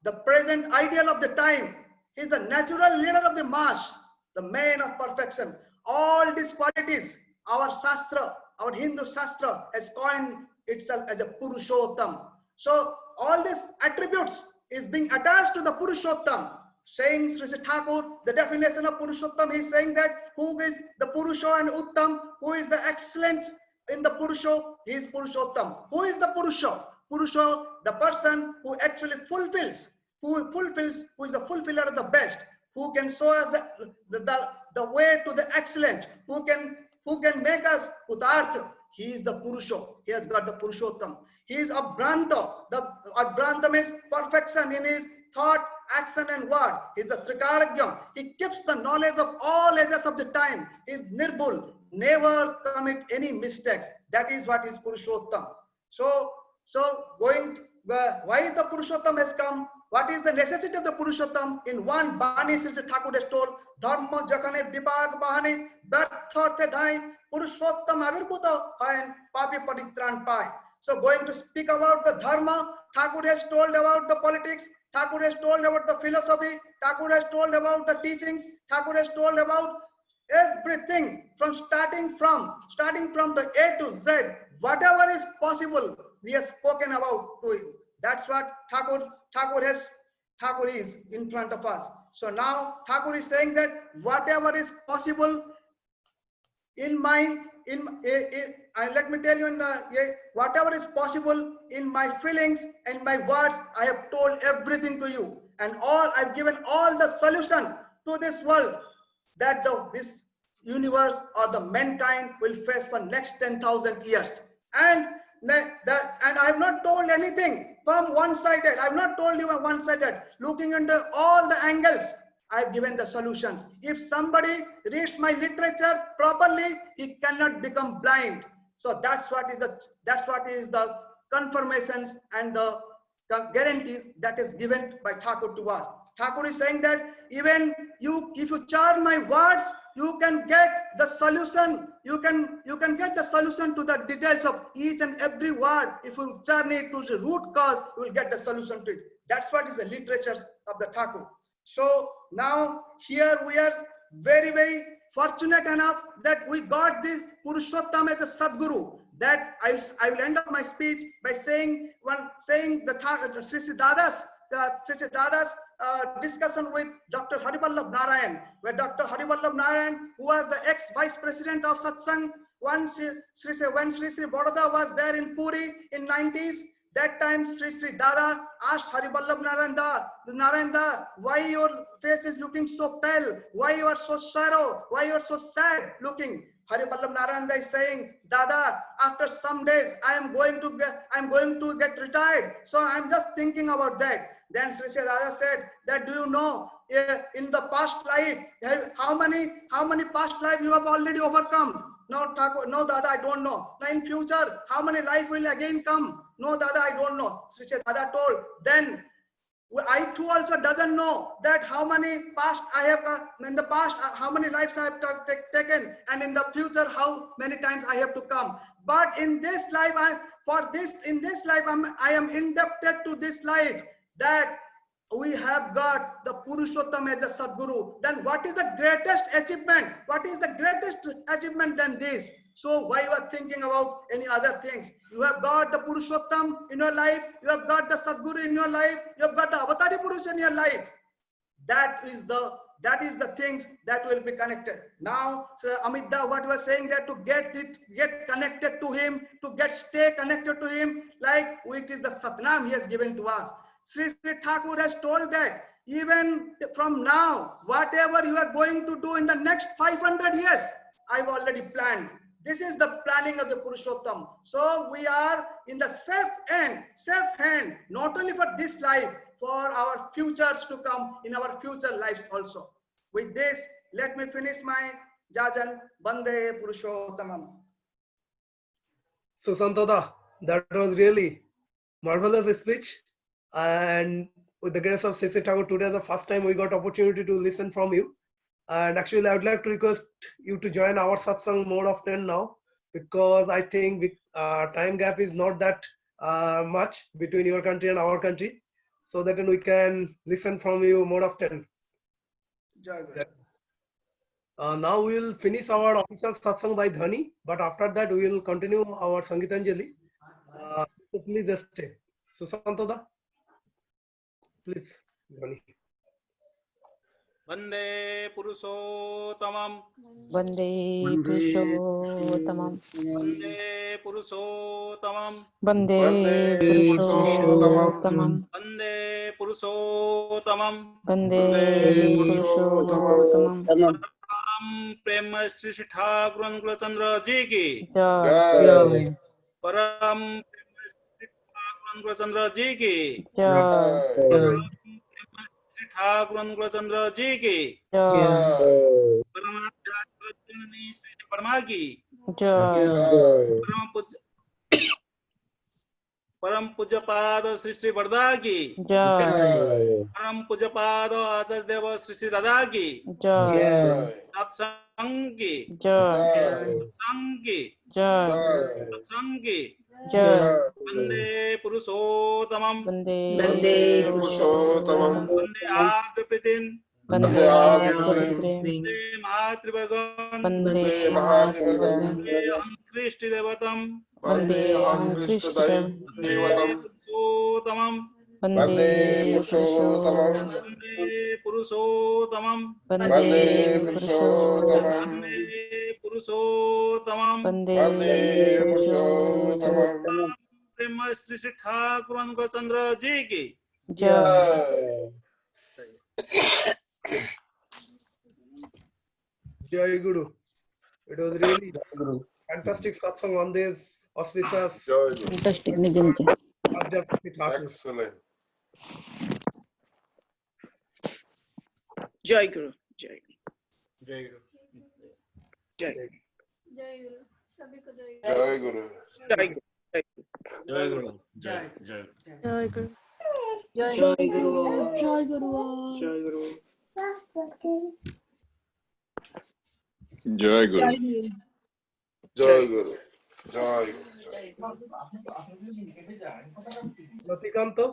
the present ideal of the time. He is the natural leader of the mass, the man of perfection. All these qualities, our Shastra, our Hindu Shastra has coined itself as a Purushottam. So all these attributes is being attached to the Purushottam. Saying Sri Thakur, the definition of Purushottam, he is saying that who is the Purusha and Uttam, who is the excellence in the Purusha, he is Purushottam. Who is the Purusha? Purusha, the person who actually fulfills, who is the fulfiller of the best, who can show us the way to the excellent, who can make us Utartha. He is the Purusha. He has got the Purushottam. He is Abhranta. The Abhranta means perfection in his thought, action and word. He is the Trikaragya. He keeps the knowledge of all ages of the time. He is Nirbhul, never commit any mistakes. That is what is Purushottam. So why is the Purushottam has come? What is the necessity of the Purushottam? In one Bani Sri Thakur has told, Dharma jakane vipag bahane bartharthe dhai Purushottam avirbhuta hayan papi paritran pai. So going to speak about the Dharma, Thakur has told about the politics, Thakur has told about the philosophy, Thakur has told about the teachings, Thakur has told about everything from starting from the A to Z, whatever is possible, he has spoken about to him. That's what Thakur is in front of us. So now Thakur is saying that whatever is possible let me tell you, whatever is possible in my feelings and my words, I have told everything to you. and I've given all the solution to this world that this universe or the mankind will face for next 10,000 years. And I have not told anything from one-sided. I have not told you one-sided. Looking into all the angles, I have given the solutions. If somebody reads my literature properly, he cannot become blind. So that's what is the confirmations and the guarantees that is given by Thakur to us. Thakur is saying that even if you chant my words, you can get the solution. You can get the solution to the details of each and every word. If you journey to the root cause, you will get the solution to it. That's what is the literature of the Thakur. So now here we are very, very fortunate enough that we got this Purushottam as a Sadguru. That I will end up my speech by saying the Sri Sri Dada's discussion with Dr. Hariballabh Narayan, where Dr. Hariballabh Narayan, who was the ex-vice president of Satsang, when Sri Sri Baroda was there in Puri in 90s, that time Sri Sri Dada asked Hariballabh Narayan Da, why your face is looking so pale? Why you are so sorrow? Why you are so sad looking? Hariballabh Narayan Da is saying, Dada, after some days I am going to get retired. So I am just thinking about that. Then Sri Sri Dada said that, do you know in the past life how many past life you have already overcome? No, Thakur, no, Dada, I don't know. Now in future, how many life will again come? No, Dada, I don't know. Sri Sri Dada told. Then I too also doesn't know that how many past I have in the past, how many lives I have taken, and in the future how many times I have to come. But in this life, I am indebted to this life, that we have got the Purushottam as a Sadguru. Then what is the greatest achievement? What is the greatest achievement than this? So why you are thinking about any other things? You have got the Purushottam in your life, you have got the Sadguru in your life, you have got the Avatari Purush in your life. That is the things that will be connected. Now, Sir Amit Da, what you are saying, that to get connected to him, stay connected to him, like it is the Satnam he has given to us. Sri Sri Thakur has told that even from now, whatever you are going to do in the next 500 years, I've already planned. This is the planning of the Purushottam. So we are in the safe hand, not only for this life, for our futures to come, in our future lives also. With this, let me finish my Jajan Bande Purushottamam. So Santada, that was really marvelous speech. And with the grace of Sri Sri Thakur, today is the first time we got opportunity to listen from you. And actually, I would like to request you to join our satsang more often now, because I think time gap is not that much between your country and our country, so that we can listen from you more often. Now we will finish our official satsang by Dhani, but after that we will continue our Sangitanjali. Please just stay. So Santada, please, Dhani. Vande Purushottamam. Vande Purushottamam. Vande Purushottamam. Vande Purushottamam. Vande Purushottamam. Vande Purushottamam. Param Prema Sri Sri Thakur Ankula Chandra Ji ki. Jai. Param Prema Sri Thakur Ankula Chandra Ji ki. Jai. Thakur अनुकूल चंद्र जी की श्री परमा की परम पूज्य पाद श्री श्री वरदा की परम पूज्य पाद आचार्य देव श्री श्री दादा की सत्संग की सत्संग की वंदे पुरुषोत्तमम वंदे आर्य प्रीतिन वंदे महात्रिवर्गन वंदे अंकृष्टि देवतम वंदे पुरुषोत्तमम वंदे पुरुषोत्तमम वंदे पुरुषोत्तमम वंदे प्रेम श्री श्री ठाकुर अनुकूल चंद्र जी की जय। Jai Guru. It was really fantastic satsang on this auspicious. Fantastic, Nijam. Excellent. Jai Guru. Jai. Jai Guru. Jai. जय गुरु सभी को जय Jai Guru. Jai Guru. Jai Guru. जय Jai. जय गुरु Jai Guru. जय गुरु Jai Guru. Jai Guru. Jai Guru. Jai Guru. Ratikanto,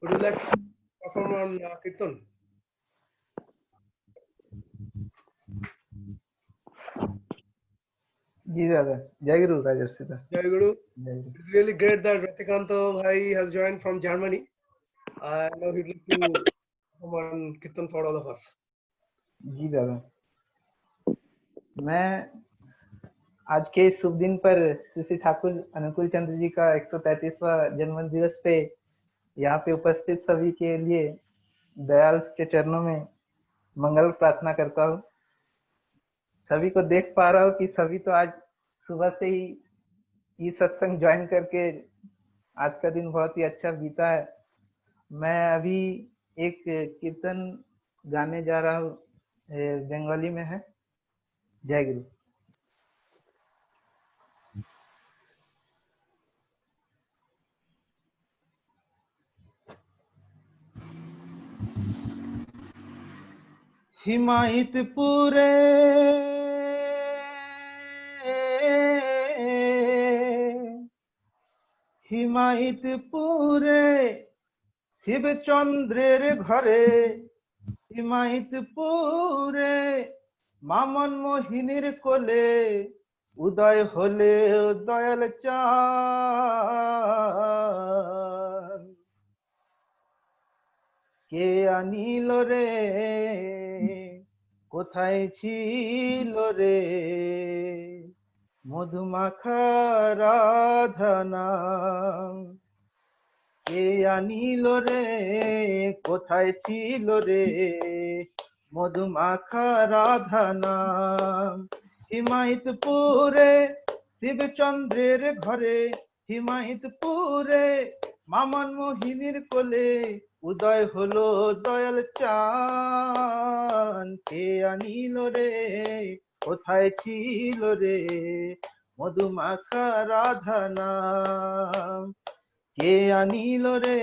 would you like to perform on Kirtan? जी दादा जय गुरु राजर्षि दा Jai Guru. It's really great that Ratikanto Bhai has joined from Germany. I know he'd like to perform on Kirtan for all of us. जी दादा मैं आज के इस शुभ दिन पर श्री ठाकुर अनुकूल चंद्र जी का 133वां जन्म दिवस पे यहाँ पे उपस्थित सभी के लिए दयाल के चरणों में मंगल प्रार्थना करता हूँ। सभी को देख पा रहा हूँ कि सभी तो आज सुबह से ही ये सत्संग ज्वाइन करके आज का दिन बहुत ही अच्छा बीता है। मैं अभी एक कीर्तन गाने जा रहा हूँ, बंगाली में है। जय गुरु। हिमायतपुरे हिमायतपुरे শিবচন্দ্রের ঘরে হিমায়তপুরে মামন মোহিনীর কোলে উদয় হলে দয়াল চাঁদ কে আনিল রে কোথায় ছিল রে মধুমাখা রাধনা কে আনিল রে কোথায় ছিল রে মধুমাখা রাধনা হিমায়তপুরে শিবচন্দ্রের ঘরে হিমায়তপুরে মামন মোহিনীর কোলে উদয় হলো দয়াল চাঁদ কে আনিল রে কোথায় ছিল রে মধুমাখা রাধনা কে আনিল রে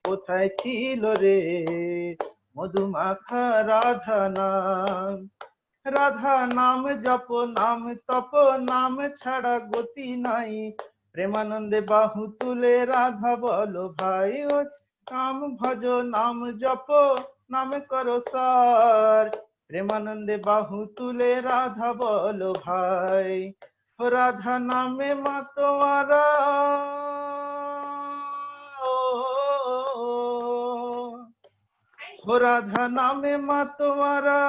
কোথায় ছিল রে মধুমাখা রাধনা রাধা নাম জপ নাম তপ নাম ছাড়া গতি নাই প্রেমানন্দে বাহু তুলে রাধা বলো ভাই ও কাম ভজ নাম জপ নাম করো সার প্রেমানন্দে বাহু তুলে রাধা বলো ভাই রাধা নামে মাতোয়ারা রাধা নামে মাতোয়ারা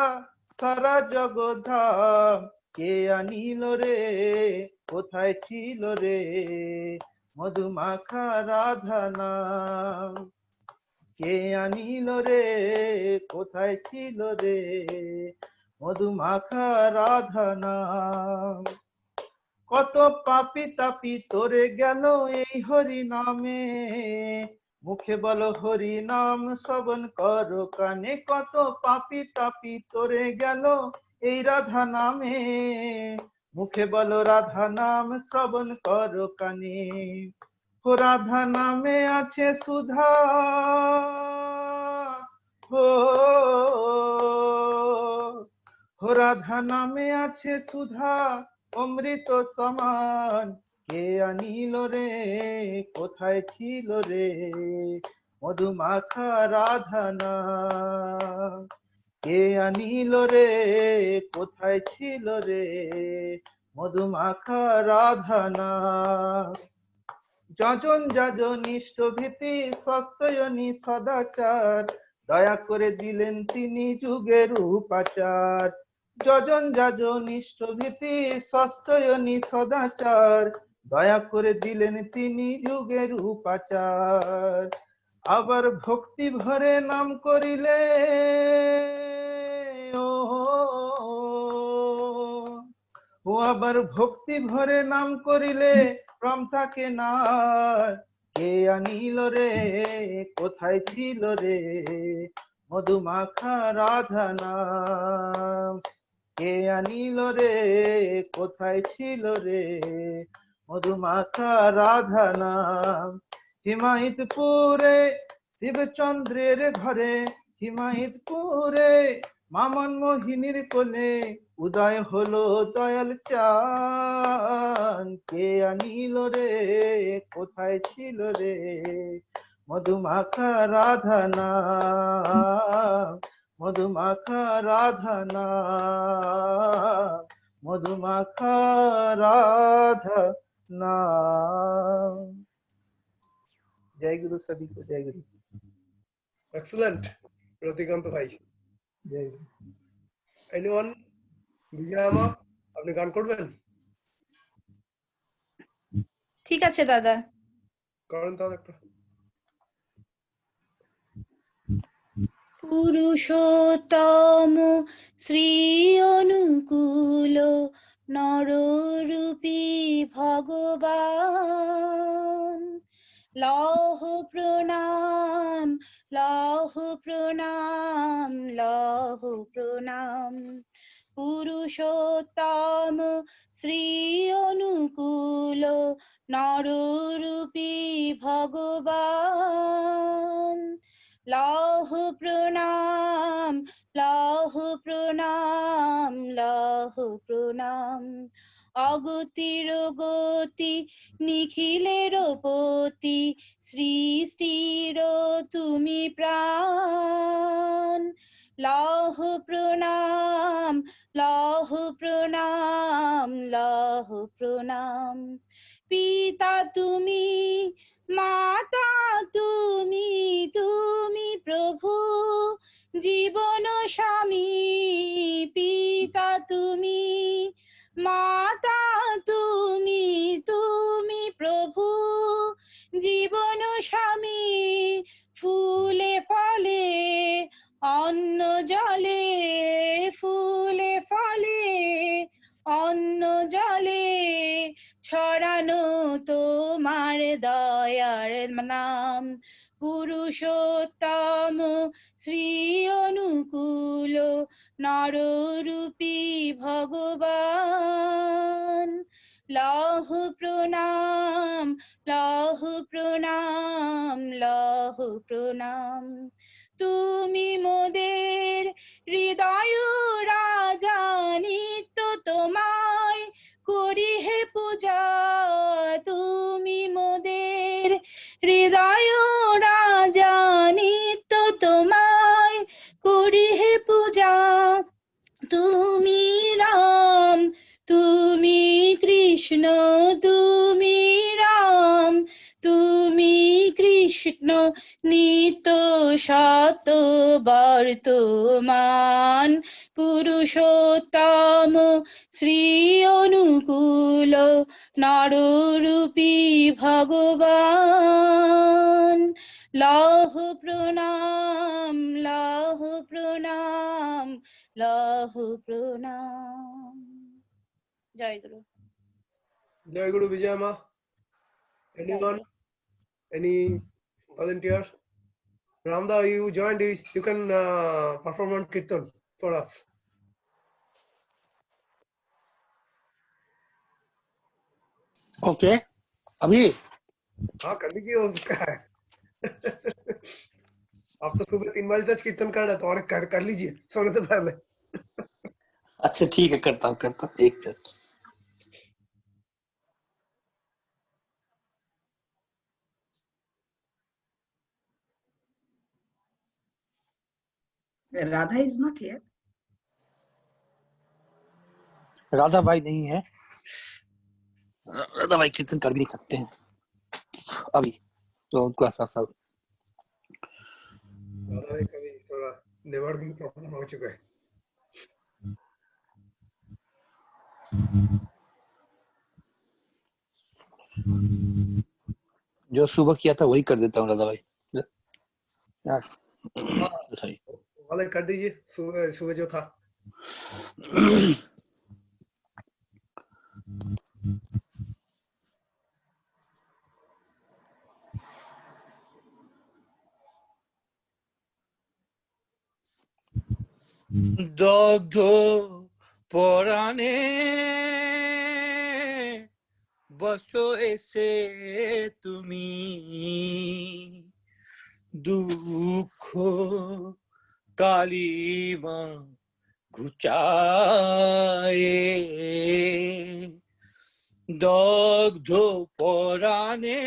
সারা জগধাম কে আনিল রে কোথায় ছিল রে মধুমাখা রাধনা কে আনিল রে কোথায় ছিল রে মধুমাখা রাধনা কত পাপি তাপি তোরে গেল এই হরি নামে মুখে বলো হরি নাম শ্রবণ করো কানে কত পাপি তাপি তোরে গেল এই রাধা নামে মুখে বলো রাধা নাম শ্রবণ করো কানে ও রাধা নামে আছে সুধা ও রাধা নামে আছে সুধা অমৃত সমান কে আনিল রে কোথায় ছিল রে মধুমাখা রাধনা কে আনিল রে কোথায় ছিল রে মধুমাখা রাধনা যজন যাজন ইষ্ট ভীতি সস্তয়নী সদাচার দয়া করে দিলেন তিনি যুগের উপাচার যজন যাজন ইষ্ট ভীতি সস্তয়নী সদাচার দয়া করে দিলেন তিনি যুগের উপাচার আবার ভক্তি ভরে নাম করিলে ও আবার ভক্তি ভরে নাম করিলে ভ্রম থাকে না। কে আনিল রে কোথায় ছিল রে মধুমাখা রাধা নাম। কে আনিল রে কোথায় ছিল রে মধুমাখা রাধা নাম। হিমায়তপুরে শিবচন্দ্রের ঘরে হিমায়তপুরে মামন মোহিনীর কোলে উদয় হলো দয়াল চাঁদ। কে আনিল রে কোথায় ছিল রে মধুমাখা রাধা নাম। মধুমাখা রাধা নাম। মধুমাখা রাধা नाम। जय गुरु सभी को जय गुरु। Excellent, রতিকান্ত ভাই। जय गुरु। Anyone? বিজয়ামা, আপনি গান করবেন? ঠিক আছে দাদা। করেন তাহলে একটা। পুরুষোত্তম শ্রী অনুকূল নররূপী ভগবান, লহ প্রণাম লহ প্রণাম লহ প্রণাম। পুরুষোত্তম শ্রী অনুকূল নররূপী ভগবান, লহ প্রণাম লহ প্রণাম লহ প্রণাম। অগতির গতি নিখিলের পতি, সৃষ্টির তুমি প্রাণ, লহ প্রণাম লহ প্রণাম লহ প্রণাম। পিতা তুমি মাতা তুমি, তুমি প্রভু জীবন স্বামী। পিতা তুমি মাতা তুমি, তুমি প্রভু জীবন স্বামী। ফুলে ফলে অন্ন জলে, ফুলে ফলে অন্ন জলে ছড়ানো তোমার দয়ার নাম। পুরুষোত্তম শ্রী অনুকূল নররূপী ভগবান, লহ প্রণাম লহ প্রণাম লহ প্রণাম। তুমি মোদের হৃদয় রাজা, নিত্য তোমায় করি হে পূজা। তুমি মোদের হৃদয় রাজা, নিত্য তোমায় করি হে পূজা। তুমি রাম তুমি কৃষ্ণ, তুমি রাম তুমি কৃষ্ণ, নিত্য সত্য বর্তমান। পুরুষোত্তম শ্রী অনুকূল নররূপী ভগবান, লহ প্রণাম লহ প্রণাম লহ প্রণাম। জয় গুরু। জয় গুরু বিজয়ামা। Anyone? Any volunteer? Ramda, you joined. You can perform on Kirtan for us. Okay अभी हाँ कर लीजिए, हो सकता है। आप तो सुबह 3 बजे तक कीर्तन कर रहे हैं, तो और कर लीजिए सोने से पहले। अच्छा ठीक है, करता हूँ एक minute. Radha is not here. Radha भाई नहीं है, राधा भाई कीर्तन कर भी नहीं सकते हैं अभी, तो उनको एहसास कभी थोड़ा नेटवर्किंग प्रॉब्लम हो चुका है। जो सुबह किया था वही कर देता हूँ राधा भाई। सही वाले कर दीजिए सुबह सुबह जो था। দগ্ধ পরাণে বসো এসে তুমি, দুঃখ কালিমা ঘুচায়ে। দগ্ধ পরাণে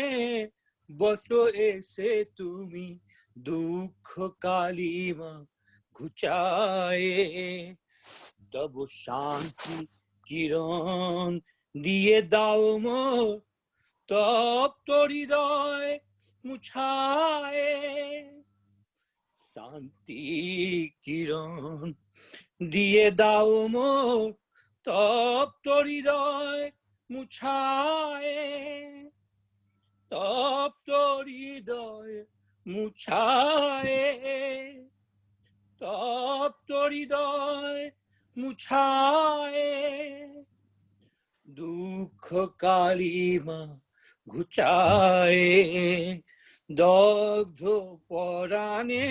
বসো এসে তুমি, দুঃখ কালিমা ঘুচায়ে। তব শান্তি কিরণ দিয়ে দাও মোর তপ্ত হৃদয় মুছায়ে। শান্তি কিরণ দিয়ে দাও মোর তপ্ত হৃদয় মুছায়ে। তপ্ত হৃদয় মুছায়ে। তপ্ত হৃদয় মুছায়ে। দুঃখ কালিমা ঘুচায়ে। দগ্ধ পরাণে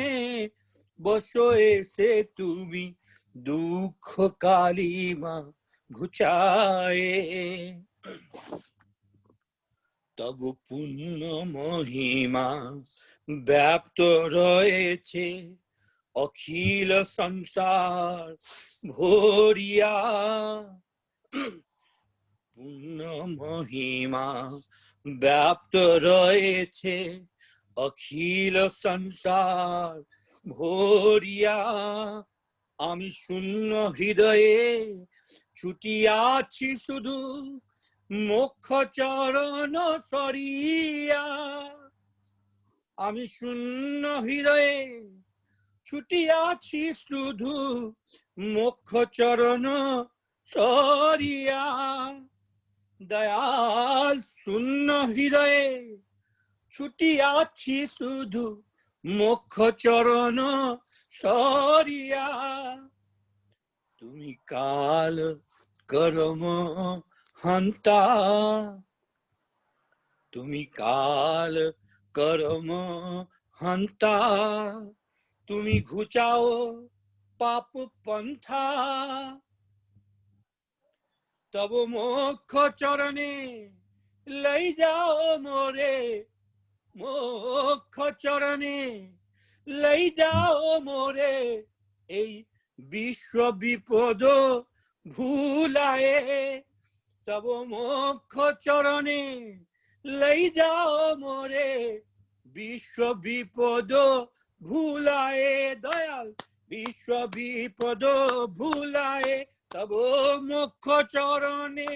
বসো এসে তুমি, দুঃখ কালিমা ঘুচায়ে। তব পুণ্য মহিমা ব্যাপ্ত রয়েছে অখিল সংসার ভরিয়া। পুণ্য মহিমা ব্যাপ্ত রয়েছে অখিল সংসার ভরিয়া। আমি শূন্য হৃদয়ে ছুটিয়াছি শুধু মোক্ষ চরণ সরিয়া। আমি শূন্য হৃদয়ে ছুটিয়াছি শুধু মোক্ষ চরণ সরিয়া। দয়াল শূন্য হৃদয়ে ছুটিয়াছি শুধু মোক্ষ চরণ সরিয়া। তুমি কাল কর্ম হন্তা, তুমি কাল কর্ম হন্তা। তুমি ঘুচাও পাপ পন্থা। তব মোক্ষ চরণে লই যাও মোরে, মোক্ষ চরণে লই যাও মোরে। এই বিশ্ব বিপদ ভুলায়ে। তব মোক্ষ চরণে লই যাও মোরে, বিশ্ব বিপদ ভুলায়ে। দয়াল বিশ্ব বিপদ ভুলায়ে। তব মোক্ষ চরণে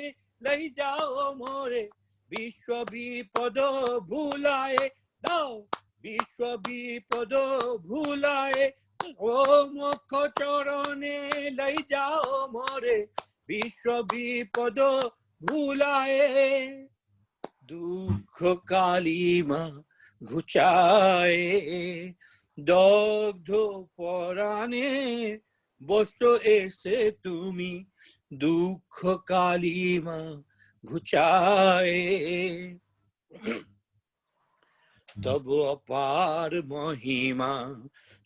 লই যাও মোরে, বিশ্ব বিপদ ভুলায়ে। দাও বিশ্ব বিপদ ভুলায়ে। ও মোক্ষ চরণে লই যাও মোরে, বিশ্ব বিপদ ভুলায়ে। দুঃখ কালিমা ঘুচায়ে। দগ্ধ পরাণে বসো এসে তুমি, দুঃখ কালিমা ঘুচায়ে। তব অপার মহিমা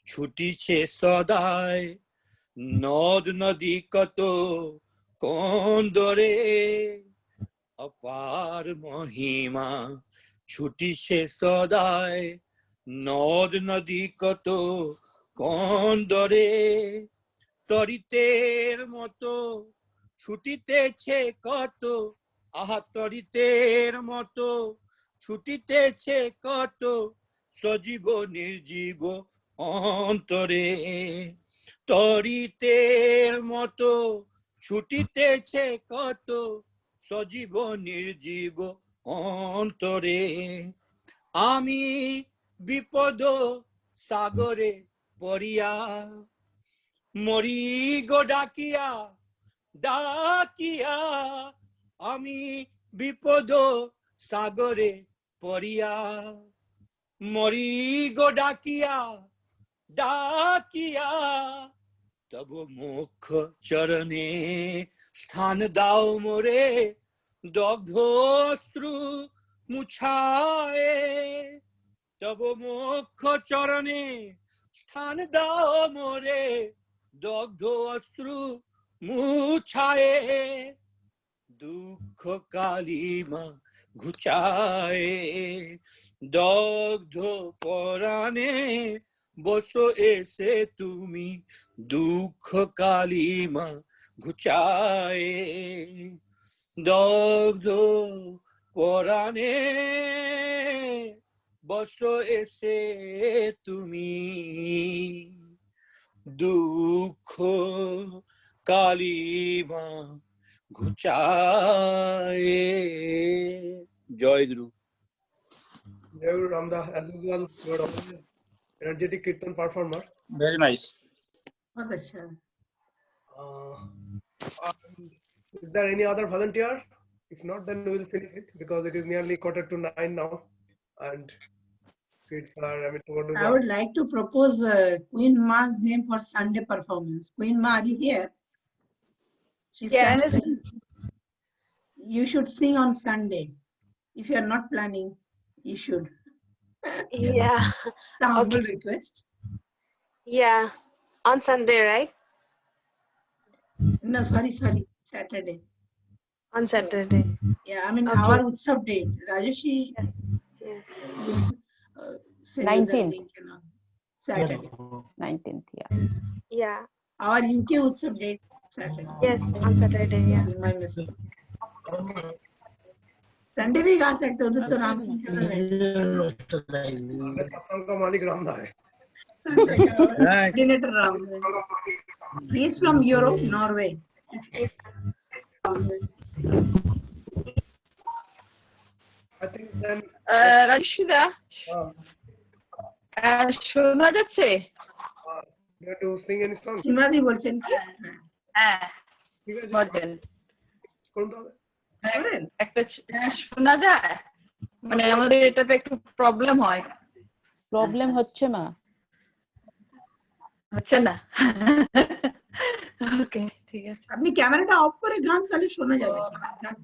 ছুটিছে সদায়, নদ নদী কত কন্দরে। অপার মহিমা ছুটিছে সদায়, নদ নদী কত কন্দরে। তরিতের মতো ছুটিতেছে কত, আহা তরিতের মতো ছুটিতেছে কত, সজীব নির্জীব অন্তরে। তরিতের মতো ছুটিতেছে কত, সজীব নির্জীব অন্তরে। আমি বিপদ সাগরে পড়িয়া, মরি গো ডাকিয়া ডাকিয়া। আমি বিপদ সাগরে পড়িয়া, মরি গো ডাকিয়া ডাকিয়া তব মুখ চরণে স্থান দাও মোরে দগ্ধ অশ্রু মুছায়ে তব মুখ চরণে স্থান দাও মোরে দগ্ধ অশ্রু মুছায়ে দুঃখ কালিমা ঘুচায়ে দগ্ধ পরাণে বসো এসে তুমি দুঃখ কালিমা ঘুচায়ে দগ্ধ পরাণে বসো এসে তুমি দুঃখ কালিমা ঘুচায়ে জয় গুরু Jai Guru Ramdas, as usual, you are always energetic kirtan performer. Very nice. बहुत अच्छा Is there any other volunteer? If not, then we will finish it because it is nearly 8:45 now, and kids are, I mean, what do I would like to propose Queen Ma's name for Sunday performance. Queen Ma, are you here? She's Yes. You should sing on Sunday. If you are not planning, you should. Yeah. The humble Okay. request. Yeah. On Sunday, right? No, sorry, Saturday. On Saturday. Yeah, I mean Okay. our Utsav date. Rajeshi Yes. Yes. will send you the 19th. link and all. Saturday. 19th, yeah. Yeah. Our UK Utsav date, Saturday. Yes. On Saturday. Yeah. My mistake. Sunday भी गा सकते हो तो राम की चलो सत्संग का मालिक रामदा है. coordinator Ram. He is from Europe, Norway. I think then Rashida শোনা যাচ্ছে? you have to sing any song. হিমাদি বলছেন কি? হ্যাঁ ঠিক আছে, বলেন। কোনটা হবে? একটা শোনা যায়, মানে আমাদের এটাতে একটু প্রবলেম হয়। প্রবলেম হচ্ছে মা, হচ্ছে না? ওকে, ঠিক আছে। আপনি ক্যামেরাটা অফ করে গান, তাহলে শোনা যাবে ঠিক গান।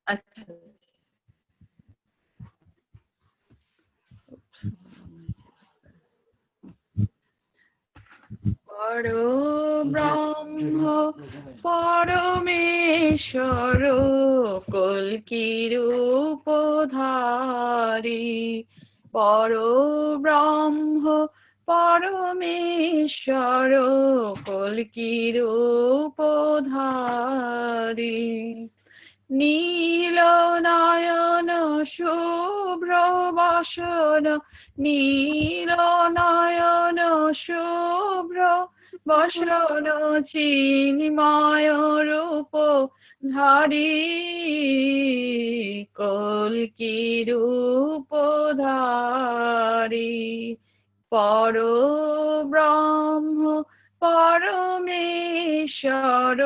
আচ্ছা, পরব্রহ্ম পরমেশ্বর কল্কিরূপধারী, পরব্রহ্ম পরমেশ্বর কল্কিরূপধারী, নীল নয়ন শুভ্র বসন, নীল নয়ন শুভ্র বসন চিন্ময় রূপ ধারী, কল্কি রূপধারী, পরব্রহ্ম পরমেশ্বর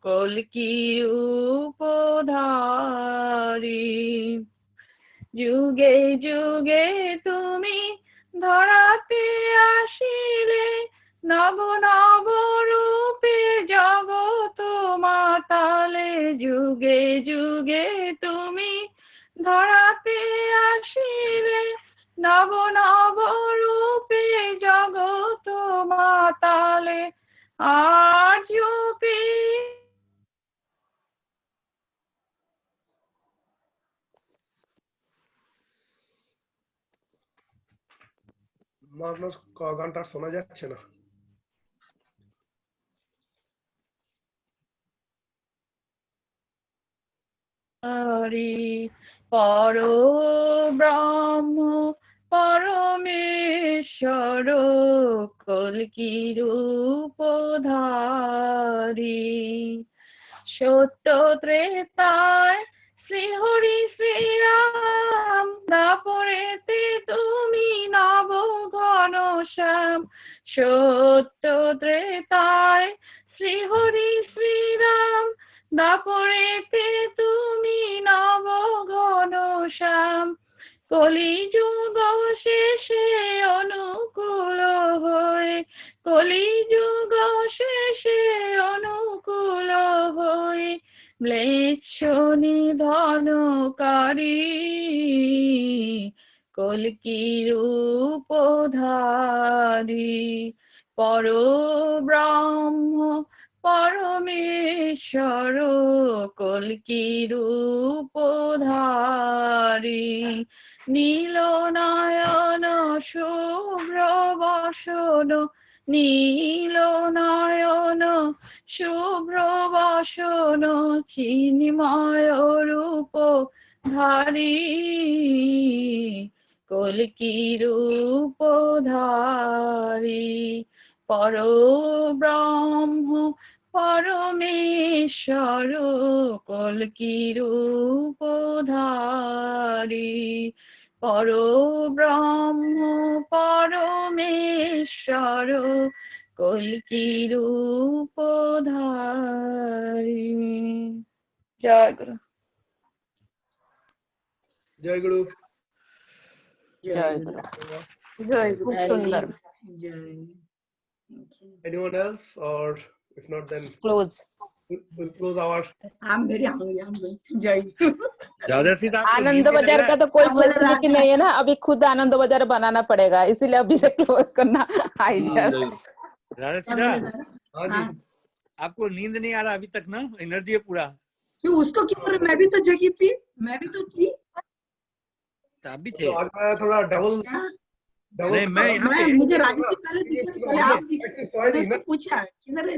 কল্কি রূপধারী, যুগে যুগে তুমি ধরাতে আসিলে, নব নব রূপে জগত মাতালে, যুগে যুগে তুমি ধরাতে আসিলে, নব নব রূপে জগত মাতালে, আর্যপি আপনার গানটা শোনা যাচ্ছে না। পরব্রহ্ম পরমেশ্বর কল্কি রূপধারী, সত্য ত্রেতায় শ্রীহরি শ্রীরাম, দাপরেতে তুমি নব ঘনশ্যাম, সত্য ত্রেতায় শ্রীহরি শ্রীরাম, দাপরেতে তুমি নব ঘনশ্যাম, কলিযুগ শেষে অনু কলিযুগ শেষে অনুকূল হয়ে ম্লেচ্ছ নিধনকারী কল্কি রূপধারী পরব্রহ্ম পরমেশ্বর কল্কি রূপধারী নীলনয়ন শুভ্র বসন নীলনয়ন শুভ্র বসন চিন্ময় রূপ ধারী কল্কি রূপ ধারী পরব্রহ্ম পরমেশ্বর কল্কি রূপ ধারী পরব্রহ্ম পরমেশ্বর কল্কি রূপ ধারী। জয় গুরু। জয় গুরু। জয় গুরু। জয় খুব গুরু। সুন্দর। Anyone else, or if not, then Close. we'll close our. I'm very hungry. I'm going to Jai Guru. आनंद बाजार का तो कोई फैसिलिटी नहीं है ना, अभी खुद आनंद बाजार बनाना पड़ेगा, इसीलिए अभी से क्लोज करना आइडिया। राधा सीधा आपको नींद नहीं आ रहा अभी तक ना? एनर्जी है पूरा। क्यों उसको क्यों? मैं भी तो जगी थी, मैं भी तो थी। आप भी थे। तो आज मैं थोड़ा डबल नहीं मैं यहाँ पे मुझे राजसी पहले दिखे, पहले आप दिखे, मैंने उसको पूछा किधर है?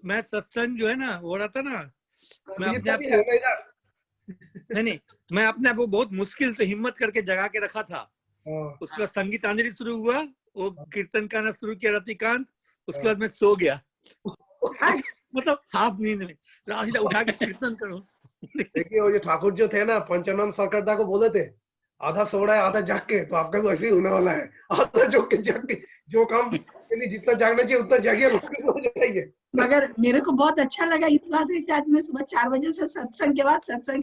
मैं सत्संग जो है ना हो रहा था ना, मैं अपने आप नहीं मैं अपने आप को बहुत मुश्किल से हिम्मत करके जगा के रखा था। उसके बाद संगीत आंजलि शुरू हुआ, वो कीर्तन गाना शुरू किया रतिकांत, उसके बाद मैं सो गया मतलब हाफ नींद में। राशिदा उठा के कीर्तन करो। देखिए वो जो ठाकुर जो थे ना, पंचानंद सरकारदा को बोले थे आधा सो रहा है आधा जाग के, तो आपका वैसे ही होने वाला है। आधा जो के जाग के जो काम के लिए जितना जागना चाहिए उतना जागिए, हो जाइए। मगर मेरे को बहुत अच्छा लगा इस बात में कि आज मैं सुबह 4 बजे से सत्संग के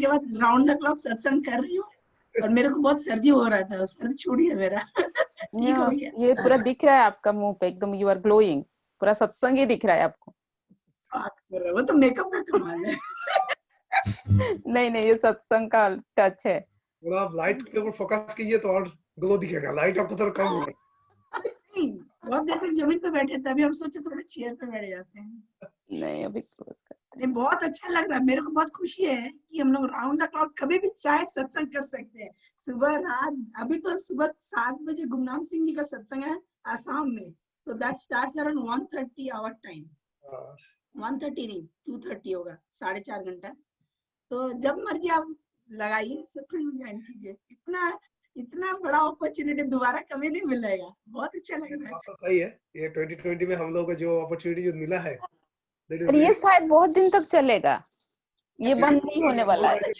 बाद राउंड द क्लॉक सत्संग कर रही हूँ, और मेरे को बहुत सर्दी हो रहा था, सर्दी छूट गया मेरा। ठीक हो गया। ये पूरा दिख रहा है आपका मुंह पे, एकदम यू आर ग्लोइंग, पूरा सत्संग ही दिख रहा है आपको। वो तो मेकअप का कमाल है। नहीं ये सत्संग का टच है। थोड़ा आप लाइट के ऊपर फोकस कीजिए तो और ग्लो दिखेगा, लाइट आपको थोड़ा कम होगा। बहुत देर तक जमीन पे बैठे, तभी हम सोचे थोड़े चेयर पे बैठ जाते हैं। नहीं अभी क्लोज करते हैं। बहुत अच्छा लग रहा है, मेरे को बहुत खुशी है कि हम लोग राउंड द क्लॉक कभी भी चाहे सत्संग कर सकते हैं, सुबह रात। अभी तो सुबह 7 बजे गुमनाम सिंह जी का सत्संग है आसाम में, तो that starts around 1:30 hour time. 1:30 नहीं 2:30 होगा, 4.5 घंटा। तो जब मर्जी आप लगाइए सत्संग ज्वाइन कीजिए। इतना बड़ा अपॉर्चुनिटी दोबारा कभी नहीं मिलेगा। बहुत अच्छा लग रहा है। सही है, ये 2020 में हम लोगों को जो अपॉर्चुनिटी जो मिला है, और ये शायद बहुत दिन तक चलेगा, ये बंद नहीं होने वाला है। अभी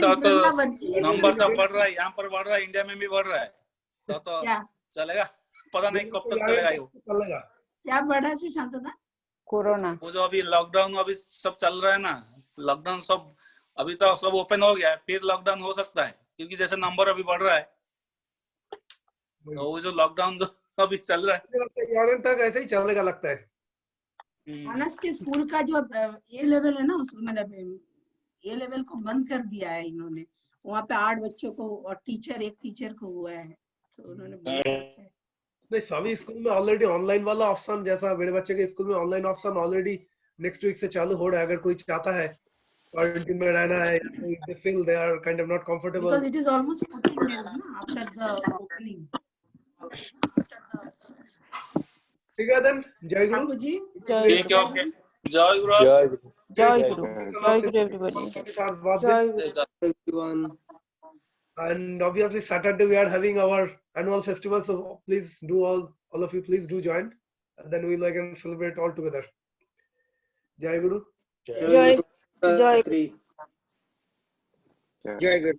तो नंबर सब बढ़ रहा है, यहाँ पर बढ़ रहा है, इंडिया में भी बढ़ रहा है, तो चलेगा। पता नहीं कब तक चलेगा ये। क्या बढ़ा है सुशांत दा? कोरोना। वो जो अभी लॉकडाउन अभी सब चल रहा है ना, लॉकडाउन सब अभी तो सब ओपन हो गया है, फिर लॉकडाउन हो सकता है, क्योंकि जैसे नंबर अभी बढ़ रहा है, तो वो जो लॉकडाउन जो अभी चल रहा है तक ऐसे ही चलेगा लगता है। मानस के स्कूल का जो ए लेवल है ना, उसमें मतलब ए लेवल को बंद कर दिया है इन्होंने। वहाँ पे 8 बच्चों को और एक टीचर को हुआ है, तो उन्होंने नहीं सभी स्कूल में ऑलरेडी ऑनलाइन वाला ऑप्शन, जैसा मेरे बच्चे के स्कूल में online option already next week से चालू हो रहा है। अगर कोई चाहता है क्वारंटाइन में रहना है, they feel they are kind of not comfortable because it is almost 14 days na after the opening. ठीक है देन, जय गुरु जी। ठीक है, ओके, जय गुरु, जय गुरु, जय गुरु everybody, जय everyone. And obviously Saturday we are having our annual festival, so please do all of you please do join, and then we will again celebrate all together. Jai Guru. Jai Guru. जय गुरु।